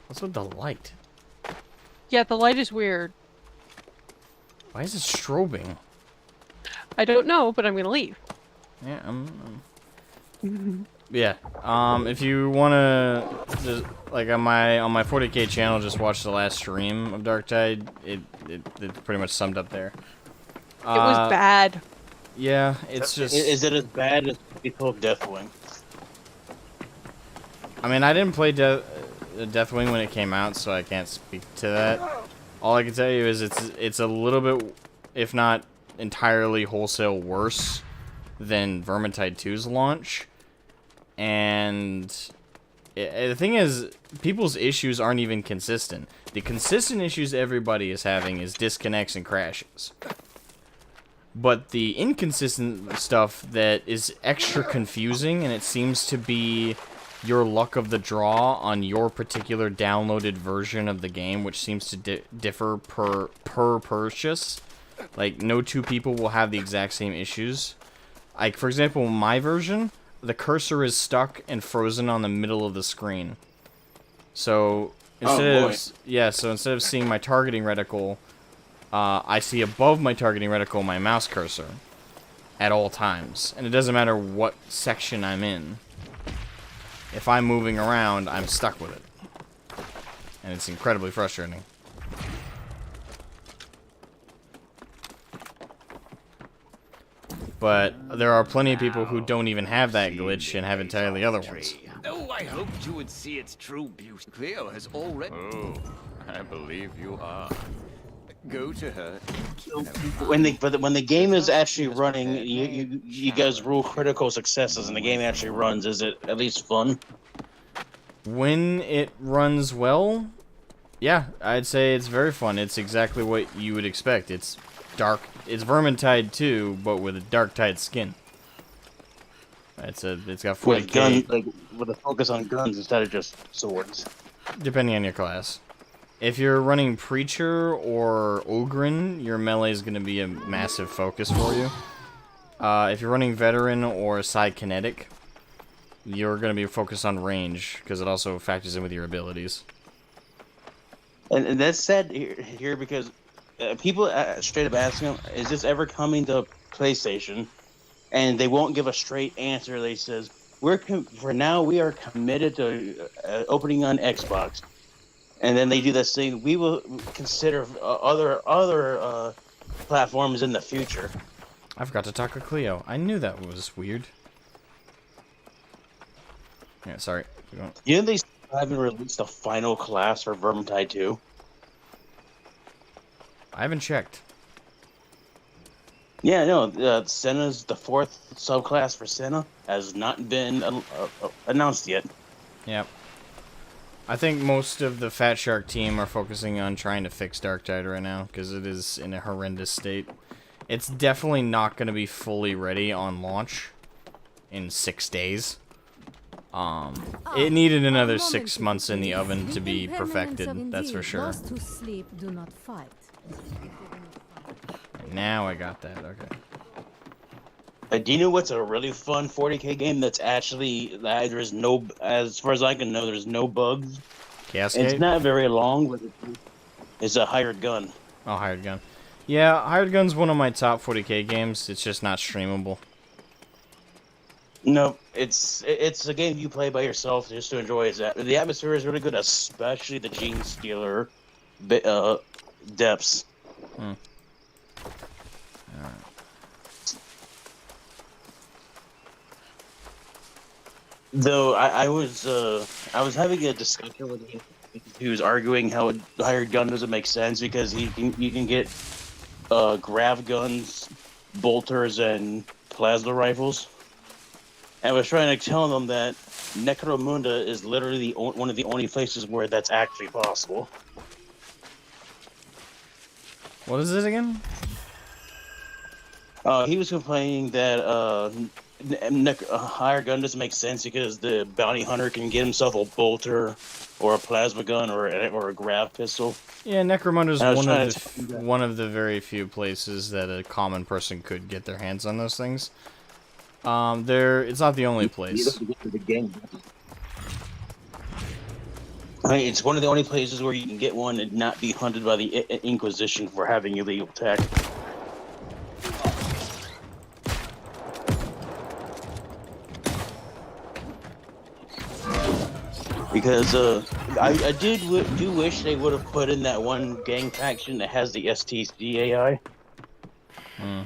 Speaker 1: What's with the light?
Speaker 2: Yeah, the light is weird.
Speaker 1: Why is it strobing?
Speaker 2: I don't know, but I'm gonna leave.
Speaker 1: Yeah, yeah. If you wanna just like on my 40K channel, just watch the last stream of Darktide. It pretty much summed up there.
Speaker 2: It was bad.
Speaker 1: Yeah, it's just.
Speaker 3: Is it as bad as people of Deathwing?
Speaker 1: I mean, I didn't play Deathwing when it came out, so I can't speak to that. All I can tell you is it's a little bit, if not entirely wholesale worse than Vermintide 2's launch. And the thing is, people's issues aren't even consistent. The consistent issues everybody is having is disconnects and crashes. But the inconsistent stuff that is extra confusing, and it seems to be your luck of the draw on your particular downloaded version of the game, which seems to differ per purchase. Like, no two people will have the exact same issues. Like, for example, my version, the cursor is stuck and frozen on the middle of the screen. So instead of seeing my targeting reticle, I see above my targeting reticle my mouse cursor at all times, and it doesn't matter what section I'm in. If I'm moving around, I'm stuck with it, and it's incredibly frustrating. But there are plenty of people who don't even have that glitch and have entirely other ones.
Speaker 6: Oh, I hoped you would see its true beauty. Cleo has already... Oh, I believe you are. Go to her.
Speaker 3: When the game is actually running, you guys rule critical successes, and the game actually runs. Is it at least fun?
Speaker 1: When it runs well, yeah, I'd say it's very fun. It's exactly what you would expect. It's dark. It's Vermintide 2, but with a Darktide skin. It's got 40K.
Speaker 3: With gun, like with a focus on guns instead of just swords.
Speaker 1: Depending on your class. If you're running Preacher or Ogryn, your melee is going to be a massive focus for you. If you're running Veteran or Psykinetic, you're going to be focused on range, because it also factors in with your abilities.
Speaker 3: And that's sad here because people straight up ask them, is this ever coming to PlayStation? And they won't give a straight answer. They says, for now, we are committed to opening on Xbox. And then they do this thing. We will consider other platforms in the future.
Speaker 1: I forgot to talk to Cleo. I knew that was weird. Yeah, sorry.
Speaker 3: You know they haven't released a final class for Vermintide 2?
Speaker 1: I haven't checked.
Speaker 3: Yeah, no. Senna's the 4th subclass for Senna has not been announced yet.
Speaker 1: Yep. I think most of the Fat Shark team are focusing on trying to fix Darktide right now, because it is in a horrendous state. It's definitely not going to be fully ready on launch in 6 days. It needed another 6 months in the oven to be perfected, that's for sure.
Speaker 7: Those who sleep do not fight.
Speaker 1: Now I got that, okay.
Speaker 3: Do you know what's a really fun 40K game that's actually, there's no, as far as I can know, there's no bugs?
Speaker 1: Cascade?
Speaker 3: It's not very long, but it's a hired gun.
Speaker 1: Oh, Hired Gun. Yeah, Hired Gun's one of my top 40K games. It's just not streamable.
Speaker 3: No, it's a game you play by yourself just to enjoy it. The atmosphere is really good, especially the Gene Stealer depths. Though I was having a discussion with him who was arguing how a hired gun doesn't make sense because you can get grav guns, bolters, and plasma rifles. And I was trying to tell them that Necromunda is literally one of the only places where that's actually possible.
Speaker 1: What is it again?
Speaker 3: He was complaining that a hired gun doesn't make sense because the bounty hunter can get himself a bolter or a plasma gun or a grav pistol.
Speaker 1: Yeah, Necromunda's one of the very few places that a common person could get their hands on those things. It's not the only place.
Speaker 3: It's one of the only places where you can get one and not be hunted by the Inquisition for having illegal tech. Because I do wish they would have put in that one gang faction that has the STC AI.
Speaker 1: Yeah.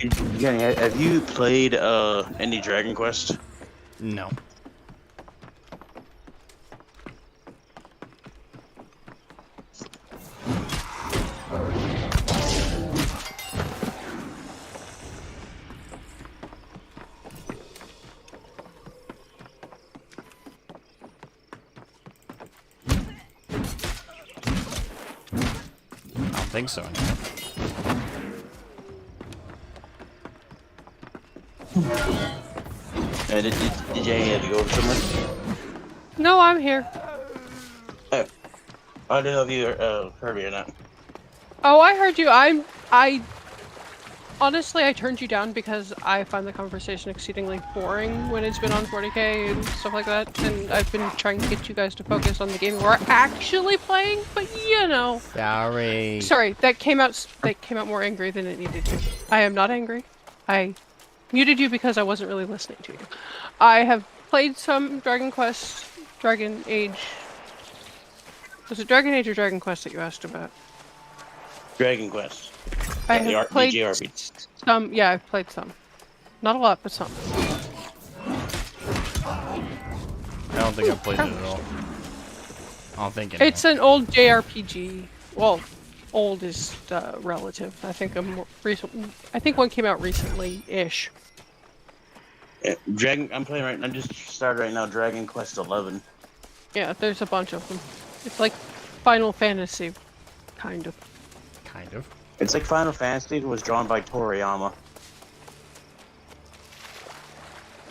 Speaker 3: Yeah, have you played any Dragon Quest?
Speaker 1: No. I don't think so. Anymore.
Speaker 3: Did you have to go somewhere?
Speaker 2: No, I'm here.
Speaker 3: Oh, I don't know if you heard me or not.
Speaker 2: Oh, I heard you. I honestly, I turned you down because I find the conversation exceedingly boring when it's been on 40k and stuff like that. And I've been trying to get you guys to focus on the game we're actually playing, but you know.
Speaker 1: Sorry.
Speaker 2: Sorry, that came out more angry than it needed to. I am not angry. I muted you because I wasn't really listening to you. I have played some Dragon Quest, Dragon Age. Was it Dragon Age or Dragon Quest that you asked about?
Speaker 3: Dragon Quest.
Speaker 2: I
Speaker 3: The
Speaker 2: have played
Speaker 3: JRPG.
Speaker 2: some. Yeah, I've played some. Not a lot, but some.
Speaker 1: I don't think I've played it at all. I don't think
Speaker 2: It's an old JRPG. Well, old is relative. I think a more recent. I think one came out recently-ish.
Speaker 3: I'm playing right now. Just started right now. Dragon Quest 11.
Speaker 2: Yeah, there's a bunch of them. It's like Final Fantasy, kind of.
Speaker 1: Kind of.
Speaker 3: It's like Final Fantasy. It was drawn by Toriyama.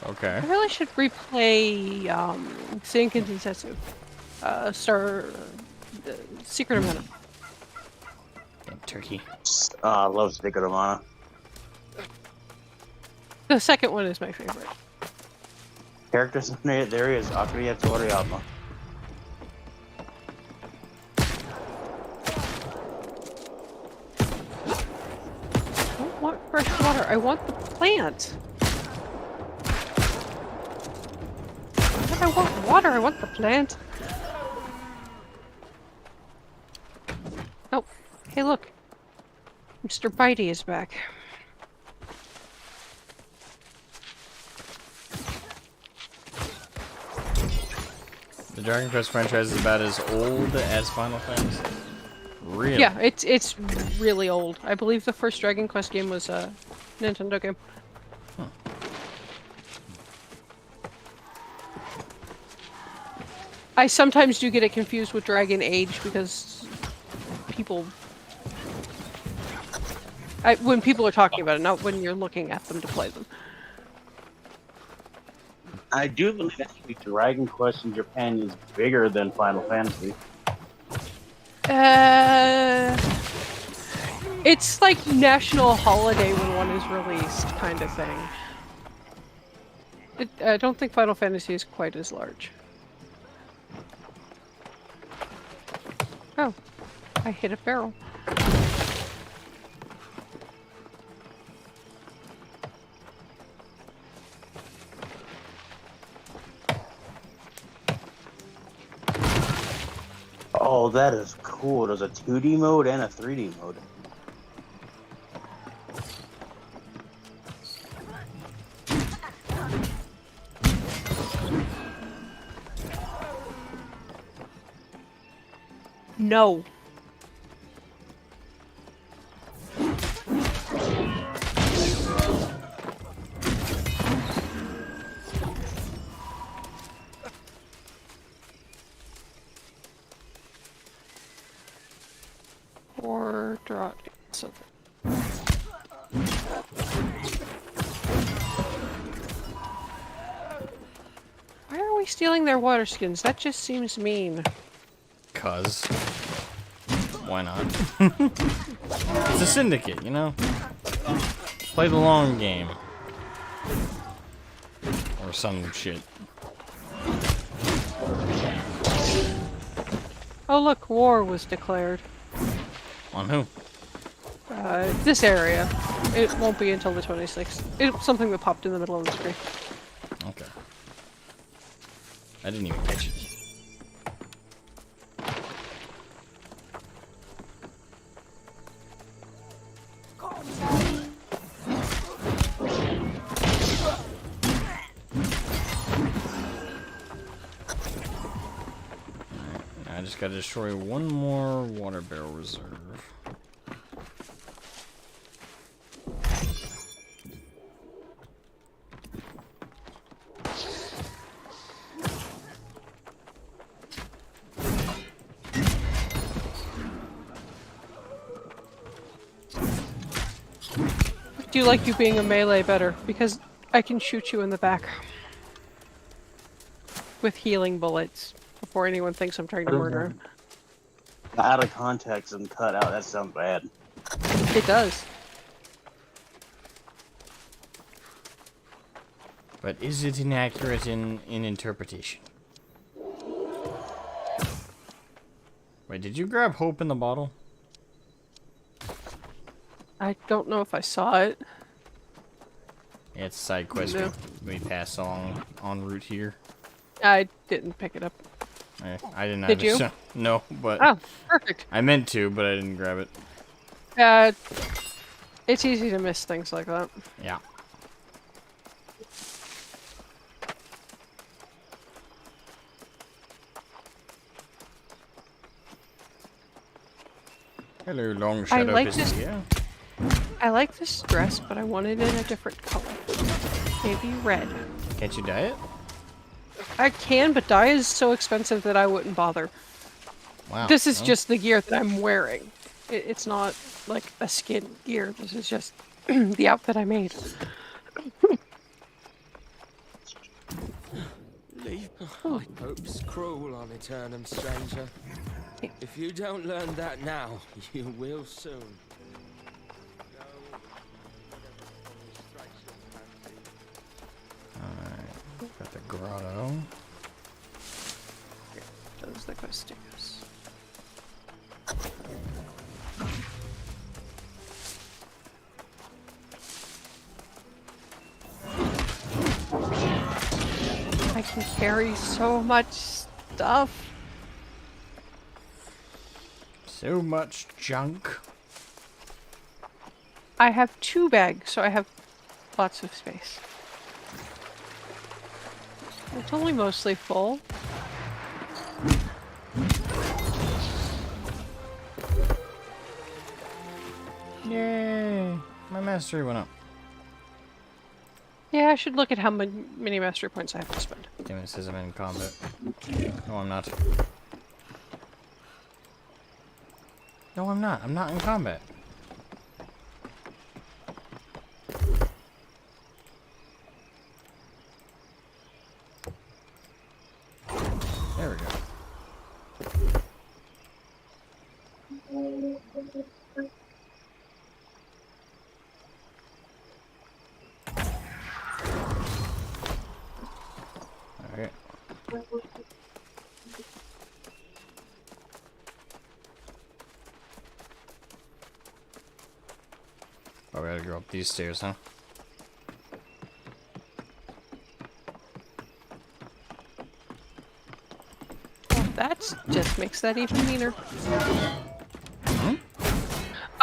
Speaker 1: Okay.
Speaker 2: I really should replay Seiken Densetsu. Secret of Mana.
Speaker 1: Damn turkey.
Speaker 3: I love Secret of Mana.
Speaker 2: The second one is my favorite.
Speaker 3: Characters there is Akira Toriyama.
Speaker 2: I don't want fresh water. I want the plant. I want water. I want the plant. Oh, hey, look. Mr. Bitey is back.
Speaker 1: The Dragon Quest franchise is about as old as Final Fantasy. Really?
Speaker 2: Yeah, it's really old. I believe the first Dragon Quest game was a Nintendo game.
Speaker 1: Huh.
Speaker 2: I sometimes do get it confused with Dragon Age because people... when people are talking about it, not when you're looking at them to play them.
Speaker 3: I do believe actually Dragon Quest in Japan is bigger than Final Fantasy.
Speaker 2: It's like national holiday when one is released, kind of thing. I don't think Final Fantasy is quite as large. Oh, I hit a barrel.
Speaker 3: Oh, that is cool. There's a 2D mode and a 3D mode.
Speaker 2: No. Or draw something. Why are we stealing their water skins? That just seems mean.
Speaker 1: 'Cause. Why not? It's a syndicate, you know? Play the long game. Or some shit.
Speaker 2: Oh look, war was declared.
Speaker 1: On who?
Speaker 2: This area. It won't be until the 26th. It's something that popped in the middle of the screen.
Speaker 1: Okay. I didn't even catch it. I just gotta destroy one more water barrel reserve.
Speaker 2: Do you like you being a melee better? Because I can shoot you in the back. With healing bullets. Before anyone thinks I'm trying to murder him.
Speaker 3: Out of context and cut out, that sounds bad.
Speaker 2: It does.
Speaker 1: But is it inaccurate in interpretation? Wait, did you grab hope in the bottle?
Speaker 2: I don't know if I saw it.
Speaker 1: Yeah, it's a side quest
Speaker 2: No.
Speaker 1: we pass on en route here.
Speaker 2: I didn't pick it up.
Speaker 1: I didn't
Speaker 2: Did
Speaker 1: either,
Speaker 2: you?
Speaker 1: so- no, but
Speaker 2: Oh, perfect.
Speaker 1: I meant to, but I didn't grab it.
Speaker 2: It's easy to miss things like that.
Speaker 1: Yeah. Hello, long shadow
Speaker 2: like
Speaker 1: business.
Speaker 2: this-
Speaker 1: Yeah.
Speaker 2: I like this dress, but I want it in a different color. Maybe red.
Speaker 1: Can't you dye it?
Speaker 2: I can, but dye is so expensive that I wouldn't bother.
Speaker 1: Wow.
Speaker 2: This is
Speaker 1: well,
Speaker 2: just the gear that I'm wearing. It's not like a skin gear. This is just the outfit I made.
Speaker 4: Leave my hopes cruel on Eternum, stranger. If you don't learn that now, you will soon.
Speaker 1: Alright. Got the grotto.
Speaker 2: Those the questions. I can carry so much stuff.
Speaker 1: So much junk.
Speaker 2: I have 2 bags, so I have lots of space. It's only mostly full.
Speaker 1: Yay! My mastery went up.
Speaker 2: Yeah, I should look at how many mastery points I have to spend.
Speaker 1: Damn it, it says I'm in combat. No, I'm not. No, I'm not. I'm not in combat. There we go. Alright. Oh, we gotta go up these stairs, huh?
Speaker 2: Well, that just makes that even meaner.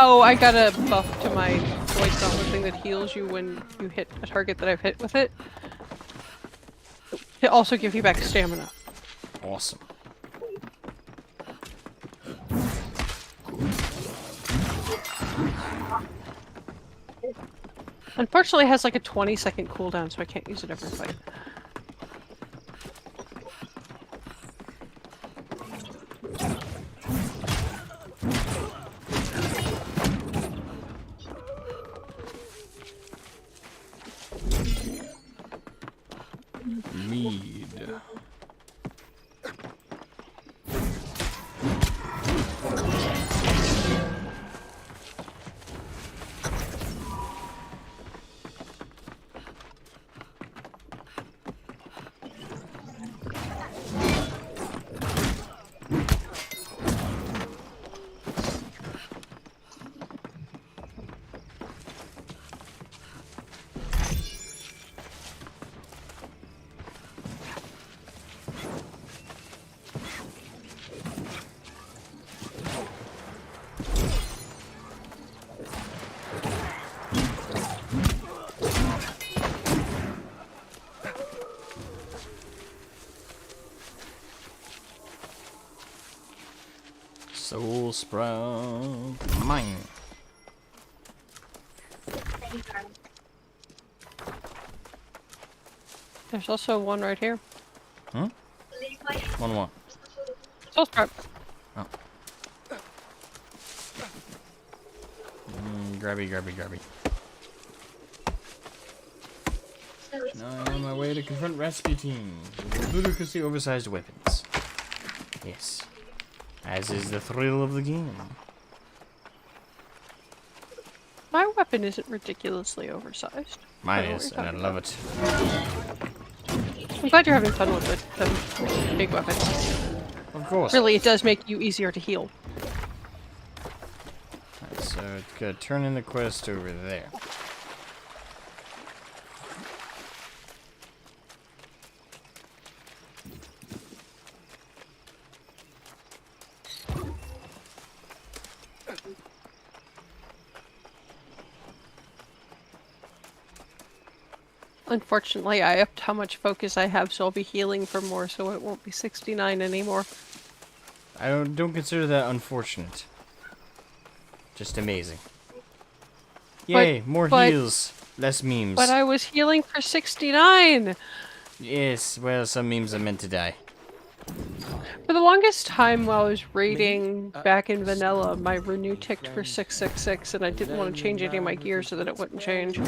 Speaker 2: Oh, I got a buff to my void gauntlet thing that heals you when you hit a target that I've hit with it. It also gives you back stamina.
Speaker 1: Awesome.
Speaker 2: Unfortunately, it has like a 20-second cooldown, so I can't use it every fight.
Speaker 1: Mead. Soul Sprout. Mine.
Speaker 2: There's also one right here.
Speaker 1: Hmm? One more.
Speaker 2: Soul Sprout.
Speaker 1: Oh. Grabby. Now I'm on my way to confront Rasputin with ludicrously oversized weapons. Yes. As is the thrill of the game.
Speaker 2: My weapon isn't ridiculously oversized.
Speaker 1: Mine
Speaker 2: I don't know
Speaker 1: is,
Speaker 2: what
Speaker 1: and I
Speaker 2: you're
Speaker 1: love
Speaker 2: talking
Speaker 1: it.
Speaker 2: I'm glad you're having fun with it, the big weapon.
Speaker 1: Of course.
Speaker 2: Really, it does make you easier to heal.
Speaker 1: Alright, so it's gonna turn in the quest over there.
Speaker 2: Unfortunately, I upped how much focus I have, so I'll be healing for more, so it won't be 69 anymore.
Speaker 1: I don't consider that unfortunate. Just amazing. Yay, more heals, less memes.
Speaker 2: But I was healing for 69!
Speaker 1: Yes, well, some memes are meant to die.
Speaker 2: For the longest time while I was raiding back in vanilla, my renew ticked for 666, and I didn't want to change any of my gear so that it wouldn't change.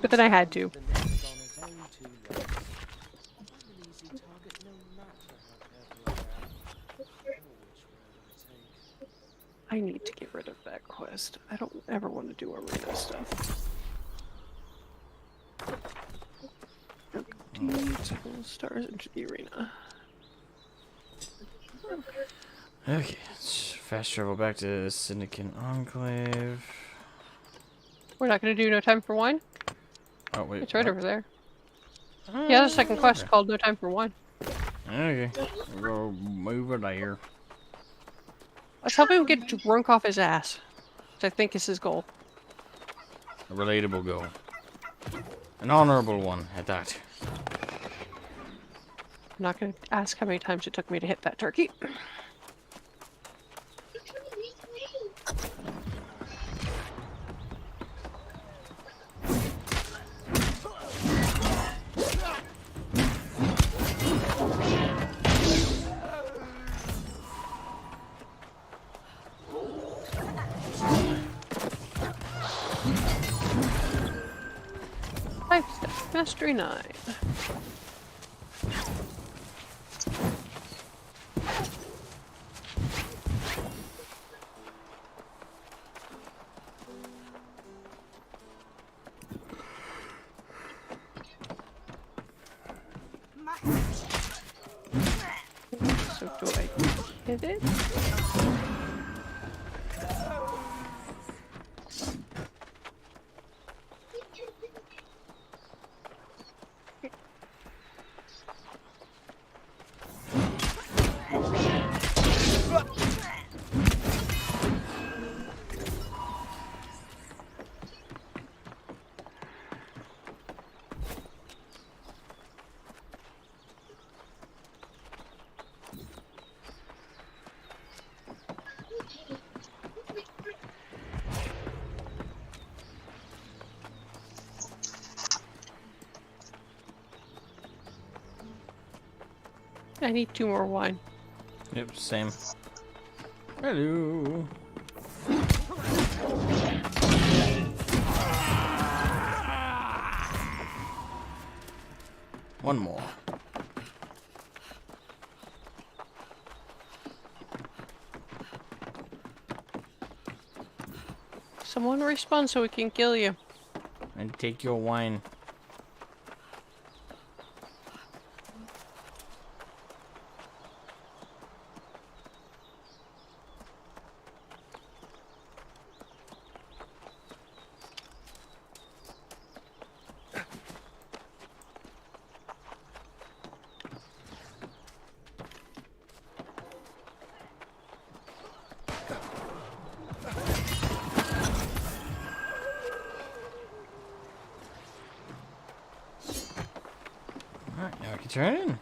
Speaker 2: But then I had to. I need to get rid of that quest. I don't ever want to do arena stuff. Pull stars into the arena.
Speaker 1: Okay, let's fast travel back to Syndicate Enclave.
Speaker 2: We're not going to do No Time for Wine?
Speaker 1: Oh, wait.
Speaker 2: It's right
Speaker 1: what?
Speaker 2: over there. Yeah, there's a second quest called No Time for Wine.
Speaker 1: Okay, we'll move it here.
Speaker 2: Let's help him get drunk off his ass. Which I think is his goal.
Speaker 1: A relatable goal. An honorable one, at that.
Speaker 2: I'm not going to ask how many times it took me to hit that turkey. Step Mastery 9. So do I hit it? I need 2 more wine.
Speaker 1: Yep, same. Hello. One more.
Speaker 2: Someone respawn so we can kill you.
Speaker 1: And take your wine. Alright, now I can turn in.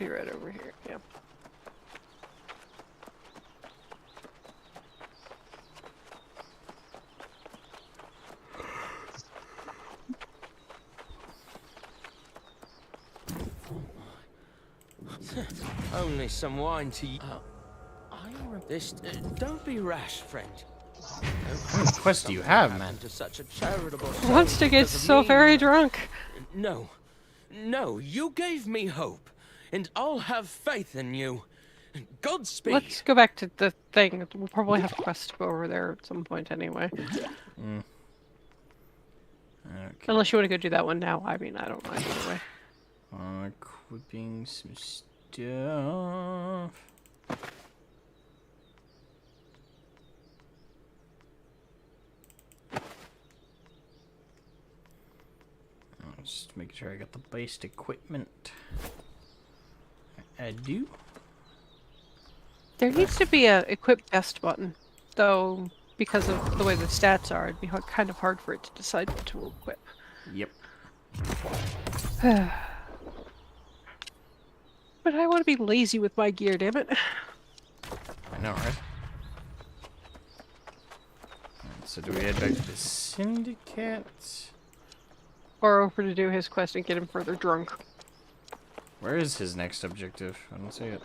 Speaker 2: be right over here. Yeah.
Speaker 4: Only some wine to you. This. Don't be rash, friend.
Speaker 1: How many quests do you have, man?
Speaker 4: To such a charitable
Speaker 2: Wants to get so very drunk.
Speaker 4: No, no, you gave me hope, and I'll have faith in you. Godspeed.
Speaker 2: Let's go back to the thing. We'll probably have quests to go over there at some point anyway.
Speaker 1: Okay.
Speaker 2: Unless you want to go do that one now. I mean, I don't mind either way.
Speaker 1: Equipping some stuff. Just making sure I got the based equipment. I do.
Speaker 2: There needs to be a equip best button, though, because of the way the stats are, it'd be kind of hard for it to decide what to equip.
Speaker 1: Yep.
Speaker 2: But I want to be lazy with my gear, damn it.
Speaker 1: I know, right? Alright, so do we head back to the syndicate?
Speaker 2: Or over to do his quest and get him further drunk.
Speaker 1: Where is his next objective? I don't see it.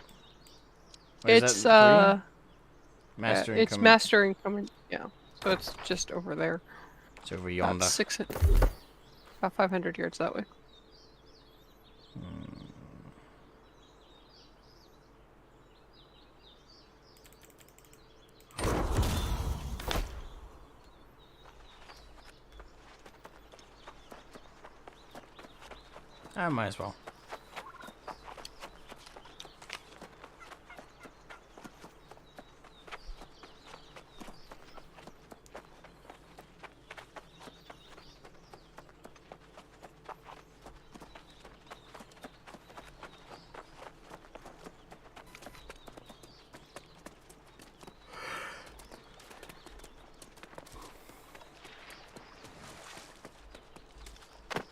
Speaker 1: What is
Speaker 2: It's
Speaker 1: that, 3? Mastering
Speaker 2: it's
Speaker 1: command.
Speaker 2: mastering coming. Yeah, so it's just over there.
Speaker 1: It's over
Speaker 2: About
Speaker 1: yonder.
Speaker 2: about 500 yards that way.
Speaker 1: I might as well.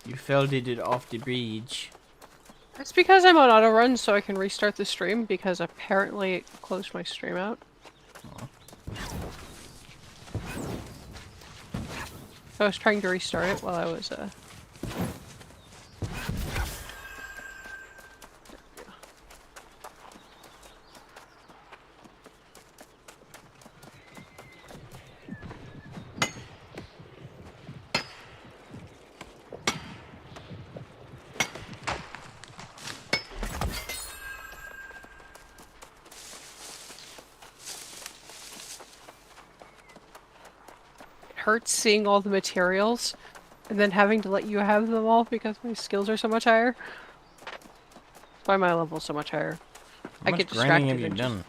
Speaker 1: You fell did it off the bridge.
Speaker 2: It's because I'm on auto run, so I can restart the stream because apparently it closed my stream out. I was trying to restart it while I was hurts seeing all the materials and then having to let you have them all because my skills are so much higher. That's why my level's so much higher.
Speaker 1: How much
Speaker 2: get
Speaker 1: grinding have
Speaker 2: distracted
Speaker 1: you
Speaker 2: and
Speaker 1: done?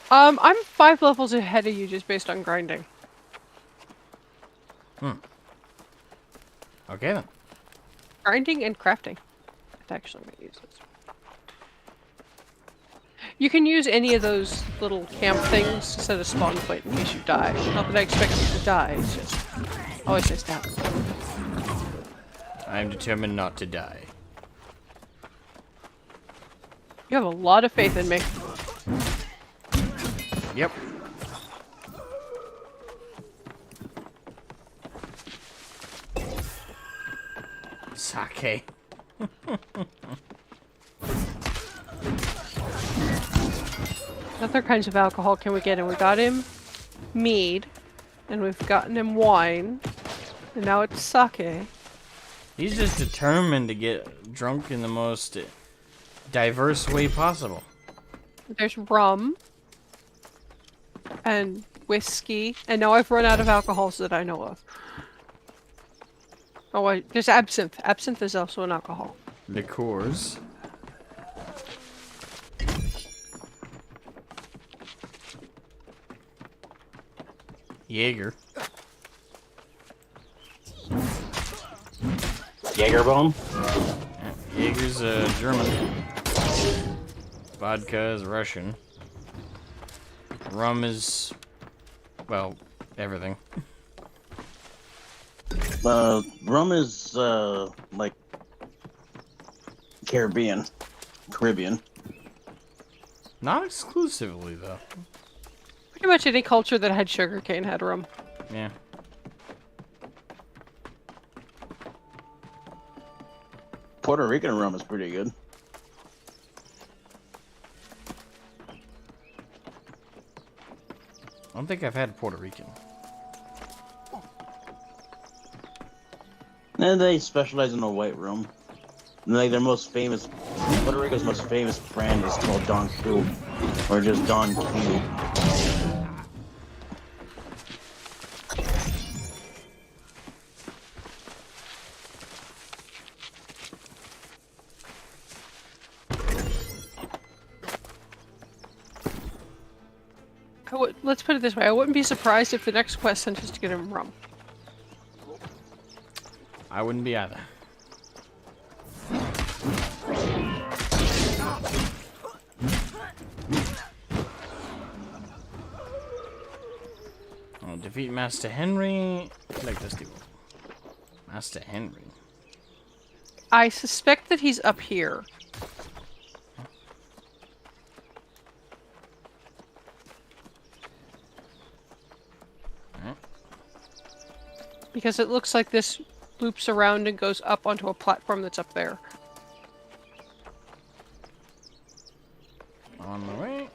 Speaker 2: I'm 5 levels ahead of you just based on grinding.
Speaker 1: Okay then.
Speaker 2: Grinding and crafting. I actually might use this. You can use any of those little camp things to set a spawn point in case you die. Not that I expect you to die, it's just always nice to have.
Speaker 1: I am determined not to die.
Speaker 2: You have a lot of faith in me.
Speaker 1: Yep. Sake.
Speaker 2: What other kinds of alcohol can we get him? We got him mead, and we've gotten him wine, and now it's sake.
Speaker 1: He's just determined to get drunk in the most diverse way possible.
Speaker 2: There's rum, and whiskey, and now I've run out of alcohols that I know of. Oh wait, there's absinthe. Absinthe is also an alcohol.
Speaker 1: Liqueurs. Jaeger.
Speaker 3: Jagerbomb?
Speaker 1: Jaeger's German. Vodka is Russian. Rum is, well, everything.
Speaker 3: Rum is, like, Caribbean. Caribbean.
Speaker 1: Not exclusively, though.
Speaker 2: Pretty much any culture that had sugarcane had rum.
Speaker 1: Yeah.
Speaker 3: Puerto Rican rum is pretty good.
Speaker 1: I don't think I've had Puerto Rican.
Speaker 3: And they specialize in the white rum. And like their most famous, Puerto Rico's most famous brand is called Don Q, or just Don Q.
Speaker 2: Let's put it this way, I wouldn't be surprised if the next quest sent us to get him rum.
Speaker 1: I wouldn't be either. Oh, defeat Master Henry. Like this dude. Master Henry.
Speaker 2: I suspect that he's up here. Because it looks like this loops around and goes up onto a platform that's up there.
Speaker 1: On the way.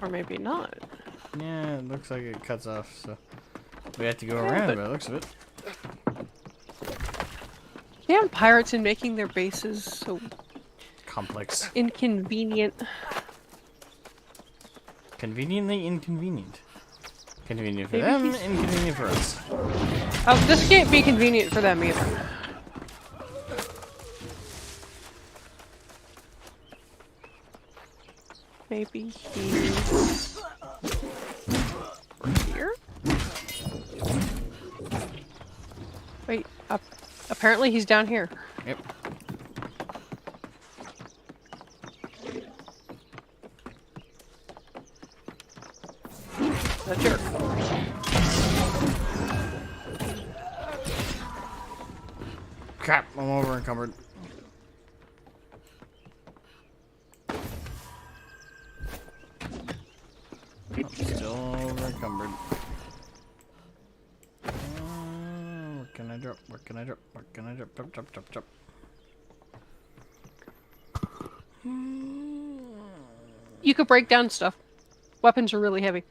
Speaker 2: Or maybe not.
Speaker 1: Yeah, it looks like it cuts off, so we have to go around by the looks of it.
Speaker 2: Damn pirates and making their bases so
Speaker 1: Complex.
Speaker 2: inconvenient.
Speaker 1: Conveniently inconvenient. Convenient for
Speaker 2: Maybe
Speaker 1: them,
Speaker 2: he's-
Speaker 1: inconvenient for us.
Speaker 2: Oh, this can't be convenient for them either. Maybe he's here? Wait, apparently he's down here.
Speaker 1: Yep.
Speaker 2: The jerk.
Speaker 1: Crap, I'm over encumbered. I'm still over encumbered. What can I drop? What can I drop? What can I drop? Drop, drop, drop, drop.
Speaker 2: You could break down stuff. Weapons are really heavy.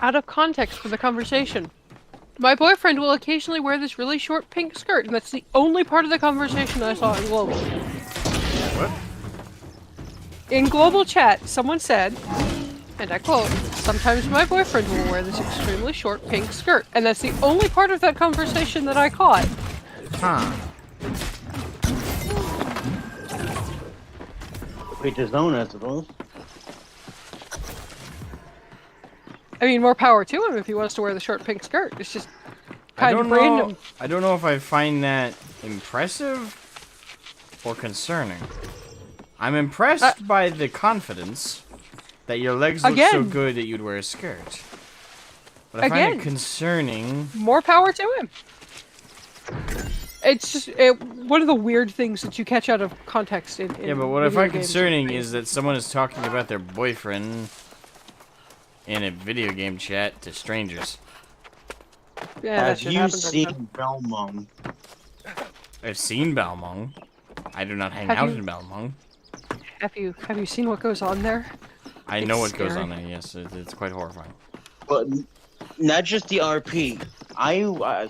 Speaker 2: Out of context for the conversation. My boyfriend will occasionally wear this really short pink skirt, and that's the only part of the conversation I saw in Global.
Speaker 1: What?
Speaker 2: In Global Chat, someone said, and I quote, "Sometimes my boyfriend will wear this extremely short pink skirt," and that's the only part of that conversation that I caught.
Speaker 1: Huh.
Speaker 3: Each his own, I suppose.
Speaker 2: I mean, more power to him if he wants to wear the short pink skirt. It's just kind of random.
Speaker 1: I don't know if I find that impressive or concerning. I'm impressed by the confidence that your legs look so
Speaker 2: Again.
Speaker 1: good that you'd wear a skirt. But I find
Speaker 2: Again.
Speaker 1: it concerning.
Speaker 2: More power to him. It's just one of the weird things that you catch out of context in
Speaker 1: Yeah, but what I
Speaker 2: video
Speaker 1: find
Speaker 2: games.
Speaker 1: concerning is that someone is talking about their boyfriend in a video game chat to strangers.
Speaker 2: Yeah, that
Speaker 3: Have
Speaker 2: shit
Speaker 3: you
Speaker 2: happens all the time.
Speaker 3: seen Belmont?
Speaker 1: I've seen Balmung. I do not hang
Speaker 2: Have
Speaker 1: out
Speaker 2: you-
Speaker 1: in Balmung.
Speaker 2: Have you seen what goes on there?
Speaker 1: I know what
Speaker 2: It's
Speaker 1: goes
Speaker 2: scary.
Speaker 1: on there, yes. It's quite horrifying.
Speaker 3: But not just the RP.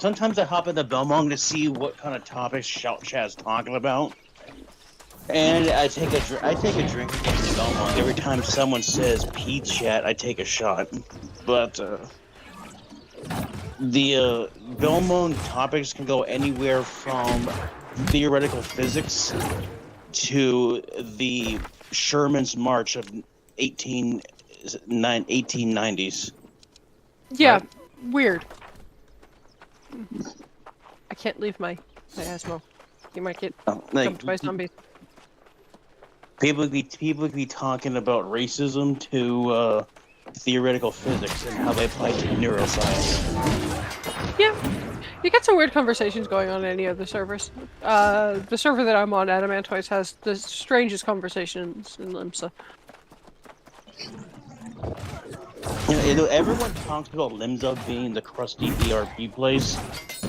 Speaker 3: Sometimes I hop into Belmont to see what kind of topics Shout Chat's talking about. And I take a drink against Belmont. Every time someone says Pete Chat, I take a shot. But The Belmont topics can go anywhere from theoretical physics to the Sherman's March of 1890s.
Speaker 2: Yeah,
Speaker 1: Right.
Speaker 2: weird. I can't leave my Asmo. He might get
Speaker 3: Like
Speaker 2: jumped by zombies.
Speaker 3: people would be talking about racism to theoretical physics and how they apply to neuroscience.
Speaker 2: Yeah, you get some weird conversations going on any of the servers. The server that I'm on, Adamantoise, has the strangest conversations in Limsa.
Speaker 3: You know, everyone talks about Limsa being the crusty ERP place.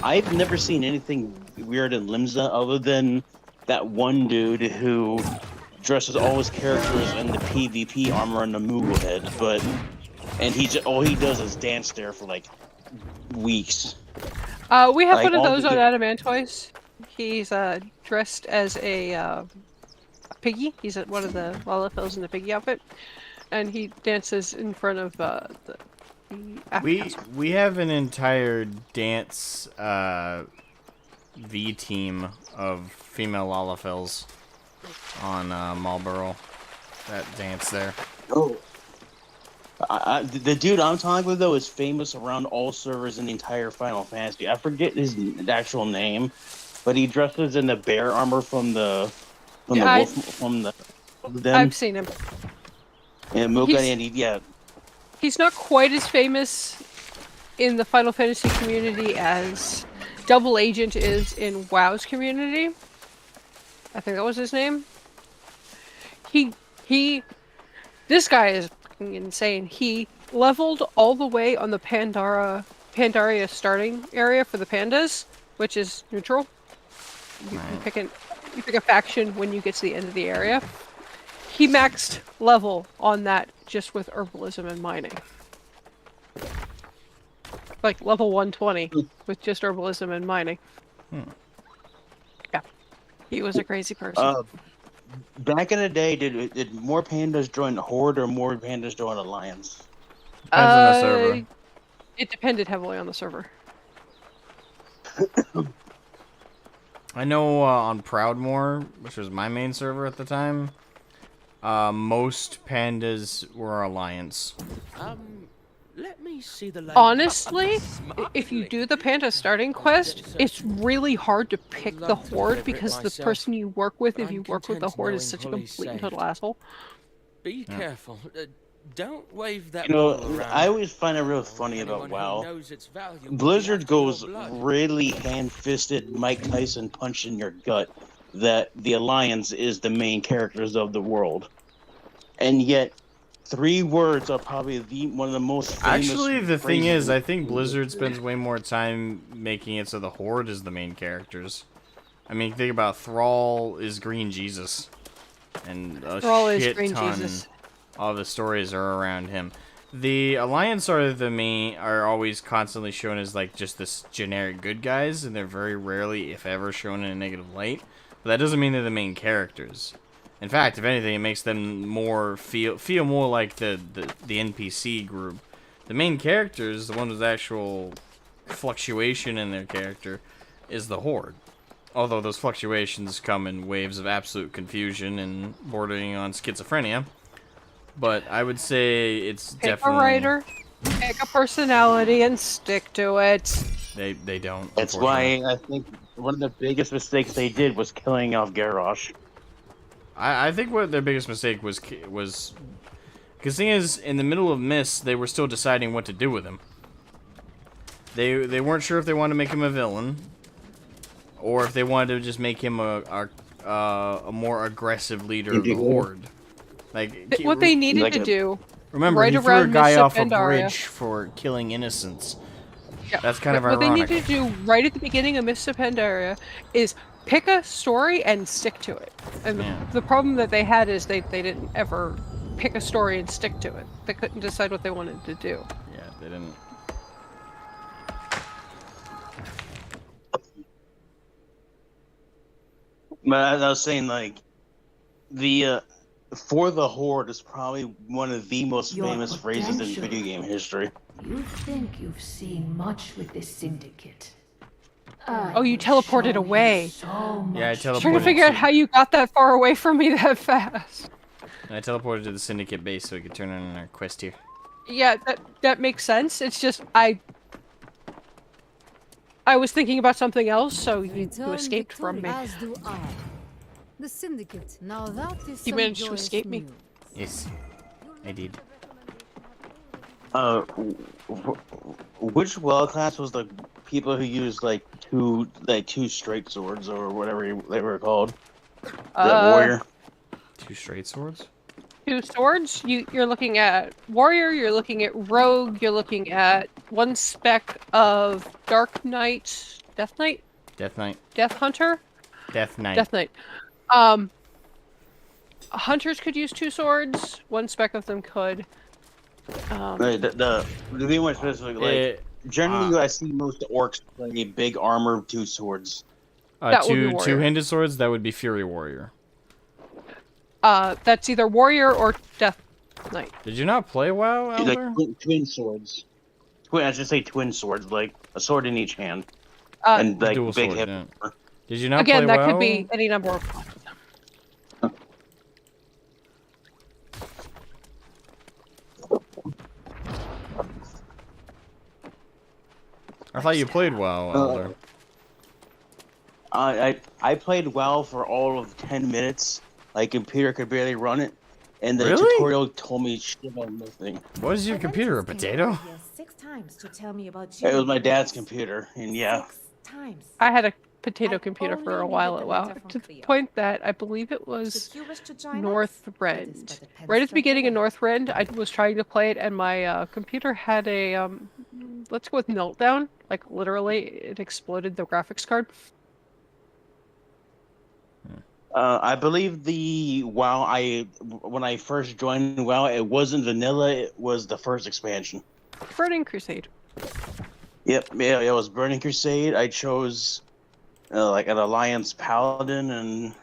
Speaker 3: I've never seen anything weird in Limsa other than that one dude who dresses all his characters in the PvP armor and the Moogle head, and all he does is dance there for like weeks.
Speaker 2: We have
Speaker 3: Like,
Speaker 2: one of
Speaker 3: all
Speaker 2: those
Speaker 3: the
Speaker 2: on
Speaker 3: diff-
Speaker 2: Adamantoise. He's dressed as a piggy. He's one of the Lalafels in the piggy outfit, and he dances in front of the after
Speaker 1: We have an entire dance V team of female Lalafels on Marlboro that dance there.
Speaker 3: Oh. The dude I'm talking with though is famous around all servers in the entire Final Fantasy. I forget his actual name, but he dresses in the bear armor from the wolf from the den.
Speaker 2: I've seen him.
Speaker 3: And Moga, and
Speaker 2: He's not quite as famous in the Final Fantasy community as Double Agent is in WoW's community. I think that was his name. This guy is fucking insane. He leveled all the way on the Pandaria starting area for the pandas, which is neutral. You pick a faction when you get to the end of the area. He maxed level on that just with herbalism and mining. Like level 120 with just herbalism and mining. Yeah. He was a crazy person.
Speaker 3: Back in the day, did more pandas join the Horde or more pandas join Alliance?
Speaker 1: Depends on the server.
Speaker 2: It depended heavily on the server.
Speaker 1: I know on Proudmoore, which was my main server at the time, most pandas were Alliance.
Speaker 4: Let me see the
Speaker 2: Honestly, if you do the panda starting quest, it's really hard to pick the Horde because the person you work with, if you work with the Horde, is such a complete and total asshole.
Speaker 4: Be careful. Don't wave that
Speaker 3: You know,
Speaker 4: ball around.
Speaker 3: I always find it real funny about
Speaker 4: Anyone who
Speaker 3: WoW.
Speaker 4: knows its value will
Speaker 3: Blizzard
Speaker 4: be after your
Speaker 3: goes
Speaker 4: blood.
Speaker 3: really hand-fisted Mike Tyson punch in your gut that the Alliance is the main characters of the world. And yet, 3 words are probably one of the most famous
Speaker 1: Actually, the thing
Speaker 3: phrases.
Speaker 1: is, I think Blizzard spends way more time making it so the Horde is the main characters. I mean, think about Thrall is Green Jesus. And a
Speaker 2: Thrall is
Speaker 1: shit
Speaker 2: Green
Speaker 1: ton
Speaker 2: Jesus.
Speaker 1: of the stories are around him. The Alliance are always constantly shown as like just this generic good guys, and they're very rarely, if ever, shown in a negative light. But that doesn't mean they're the main characters. In fact, if anything, it makes them more feel more like the NPC group. The main characters, the one with actual fluctuation in their character, is the Horde. Although those fluctuations come in waves of absolute confusion and bordering on schizophrenia. But I would say it's
Speaker 2: Pick
Speaker 1: definitely...
Speaker 2: a writer, pick a personality, and stick to it.
Speaker 1: They don't.
Speaker 3: That's why I think one of the biggest mistakes they did was killing off Garrosh.
Speaker 1: I think what their biggest mistake was... Because the thing is, in the middle of Mist, they were still deciding what to do with him. They weren't sure if they wanted to make him a villain, or if they wanted to just make him a more aggressive leader of the Horde. Like
Speaker 2: What they needed to do,
Speaker 1: remember,
Speaker 2: right
Speaker 1: he threw a
Speaker 2: around
Speaker 1: guy
Speaker 2: Mists
Speaker 1: off a
Speaker 2: Pandaria.
Speaker 1: bridge for killing innocents.
Speaker 2: Yeah.
Speaker 1: That's kind of
Speaker 2: What
Speaker 1: ironic.
Speaker 2: they need to do right at the beginning of Mists of Pandaria is pick a story and stick to it. And
Speaker 1: Yeah.
Speaker 2: the problem that they had is they didn't ever pick a story and stick to it. They couldn't decide what they wanted to do.
Speaker 1: Yeah, they didn't.
Speaker 3: But as I was saying, like, the For the Horde is probably one of the most
Speaker 7: Your
Speaker 3: famous phrases in
Speaker 7: potential.
Speaker 3: video game history.
Speaker 8: You think you've seen much with this syndicate.
Speaker 2: Oh, you teleported away.
Speaker 8: So much.
Speaker 1: Yeah, I
Speaker 2: I'm trying to
Speaker 1: teleported.
Speaker 2: figure out how you got that far away from me that fast.
Speaker 1: I teleported to the syndicate base so we could turn in our quest here.
Speaker 2: Yeah, that makes sense. It's just I was thinking about something else, so you
Speaker 7: Return
Speaker 2: escaped from me.
Speaker 7: victorious, as do I. The Syndicate. Now that is
Speaker 2: You
Speaker 7: some
Speaker 2: managed to
Speaker 7: joyous
Speaker 2: escape me.
Speaker 7: news.
Speaker 1: Yes, I did.
Speaker 3: Which well class was the people who used like two straight swords or whatever they were called? The warrior.
Speaker 1: 2 straight swords?
Speaker 2: 2 swords. You're looking at warrior. You're looking at rogue. You're looking at 1 speck of dark knight, death knight,
Speaker 1: Death Knight.
Speaker 2: death hunter,
Speaker 1: Death Knight.
Speaker 2: death knight. Hunters could use 2 swords. 1 speck of them could.
Speaker 3: The being more specific, like generally I see most orcs play big armor 2 swords.
Speaker 2: That would be warrior.
Speaker 1: Two-handed swords, that would be Fury Warrior.
Speaker 2: That's either warrior or death knight.
Speaker 1: Did you not play WoW, Elder?
Speaker 3: Like twin swords. I should say twin swords, like a sword in each hand.
Speaker 2: Uh,
Speaker 3: And like
Speaker 1: Dual
Speaker 3: big
Speaker 1: sword,
Speaker 3: hip.
Speaker 1: yeah. Did you not
Speaker 2: Again,
Speaker 1: play
Speaker 2: that
Speaker 1: WoW?
Speaker 2: could be any number of.
Speaker 1: I thought you played WoW, Elder.
Speaker 3: I played WoW for all of 10 minutes. Like computer could barely run it, and the
Speaker 1: Really?
Speaker 3: tutorial told me shit on nothing.
Speaker 1: What is your computer, a potato?
Speaker 8: 6 times to tell me about
Speaker 3: It was my dad's computer, and yeah.
Speaker 8: 6 times.
Speaker 2: I had a potato
Speaker 8: I
Speaker 2: computer for a
Speaker 8: only
Speaker 2: while
Speaker 8: needed
Speaker 2: at
Speaker 8: a
Speaker 2: WoW,
Speaker 8: letter from
Speaker 2: to the
Speaker 8: Cleo.
Speaker 2: point that I believe it was
Speaker 8: Should you wish to join us? It is
Speaker 2: Northrend.
Speaker 8: but the
Speaker 2: Right at the
Speaker 8: pen's
Speaker 2: beginning of
Speaker 8: not
Speaker 2: Northrend, I was trying to play it, and my computer had a let's go with meltdown. Like literally, it exploded the graphics card.
Speaker 3: I believe the WoW when I first joined WoW, it wasn't vanilla. It was the first expansion.
Speaker 2: Burning Crusade.
Speaker 3: Yep, yeah, it was Burning Crusade. I chose like an Alliance Paladin, and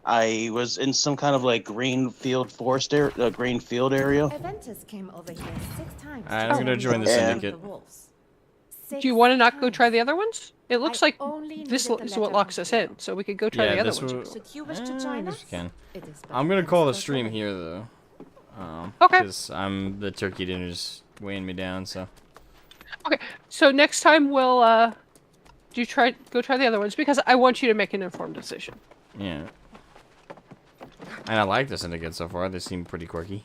Speaker 3: I was in some kind of like green field area.
Speaker 8: Aventus came over here 6 times.
Speaker 1: Alright, I'm gonna join the syndicate.
Speaker 2: Do you want to not go try the other ones? It looks like
Speaker 8: only
Speaker 2: this
Speaker 8: needed the
Speaker 2: is what
Speaker 8: letter
Speaker 2: locks
Speaker 8: from
Speaker 2: us
Speaker 8: Cleo.
Speaker 2: in, so we could go try
Speaker 1: Yeah,
Speaker 2: the other
Speaker 1: this
Speaker 2: ones.
Speaker 1: will...
Speaker 8: Should you wish to
Speaker 1: I
Speaker 8: join
Speaker 1: guess
Speaker 8: us?
Speaker 1: we can.
Speaker 8: It is but
Speaker 1: I'm
Speaker 8: the
Speaker 1: gonna
Speaker 8: pen's
Speaker 1: call the
Speaker 8: not
Speaker 1: stream
Speaker 8: ready.
Speaker 1: here, though.
Speaker 2: Okay.
Speaker 1: Because the turkey dinner's weighing me down, so...
Speaker 2: Okay, so next time we'll go try the other ones because I want you to make an informed decision.
Speaker 1: Yeah. And I like the syndicate so far. They seem pretty quirky.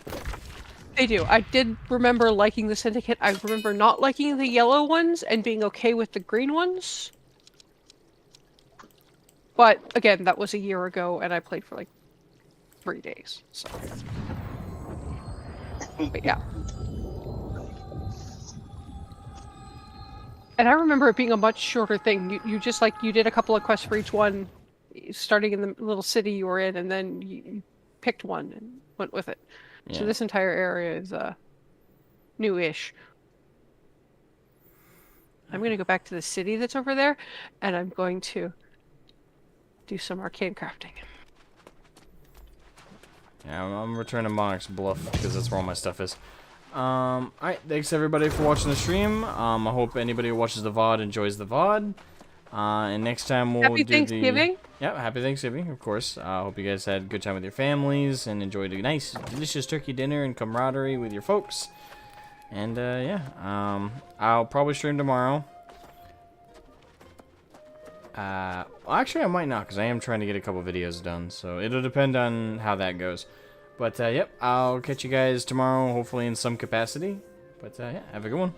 Speaker 2: They do. I did remember liking the Syndicate. I remember not liking the yellow ones and being okay with the green ones. But again, that was a year ago, and I played for like 3 days. So, but yeah. And I remember it being a much shorter thing. You just like you did a couple of quests for each one, starting in the little city you were in, and then you picked one and went with it.
Speaker 1: Yeah.
Speaker 2: So this entire area is new-ish. I'm gonna go back to the city that's over there, and I'm going to do some arcane crafting.
Speaker 1: Yeah, I'm returning to Monarch's Bluff because that's where all my stuff is. Alright, thanks everybody for watching the stream. I hope anybody who watches the VOD enjoys the VOD. And next time we'll
Speaker 2: Happy
Speaker 1: do
Speaker 2: Thanksgiving!
Speaker 1: Yeah, happy Thanksgiving, of course. I hope you guys had a good time with your families and enjoyed a nice, delicious turkey dinner and camaraderie with your folks. And, yeah, I'll probably stream tomorrow. Well, actually, I might not, because I am trying to get a couple videos done, so it'll depend on how that goes. But, yep, I'll catch you guys tomorrow, hopefully in some capacity. But, yeah, have a good one.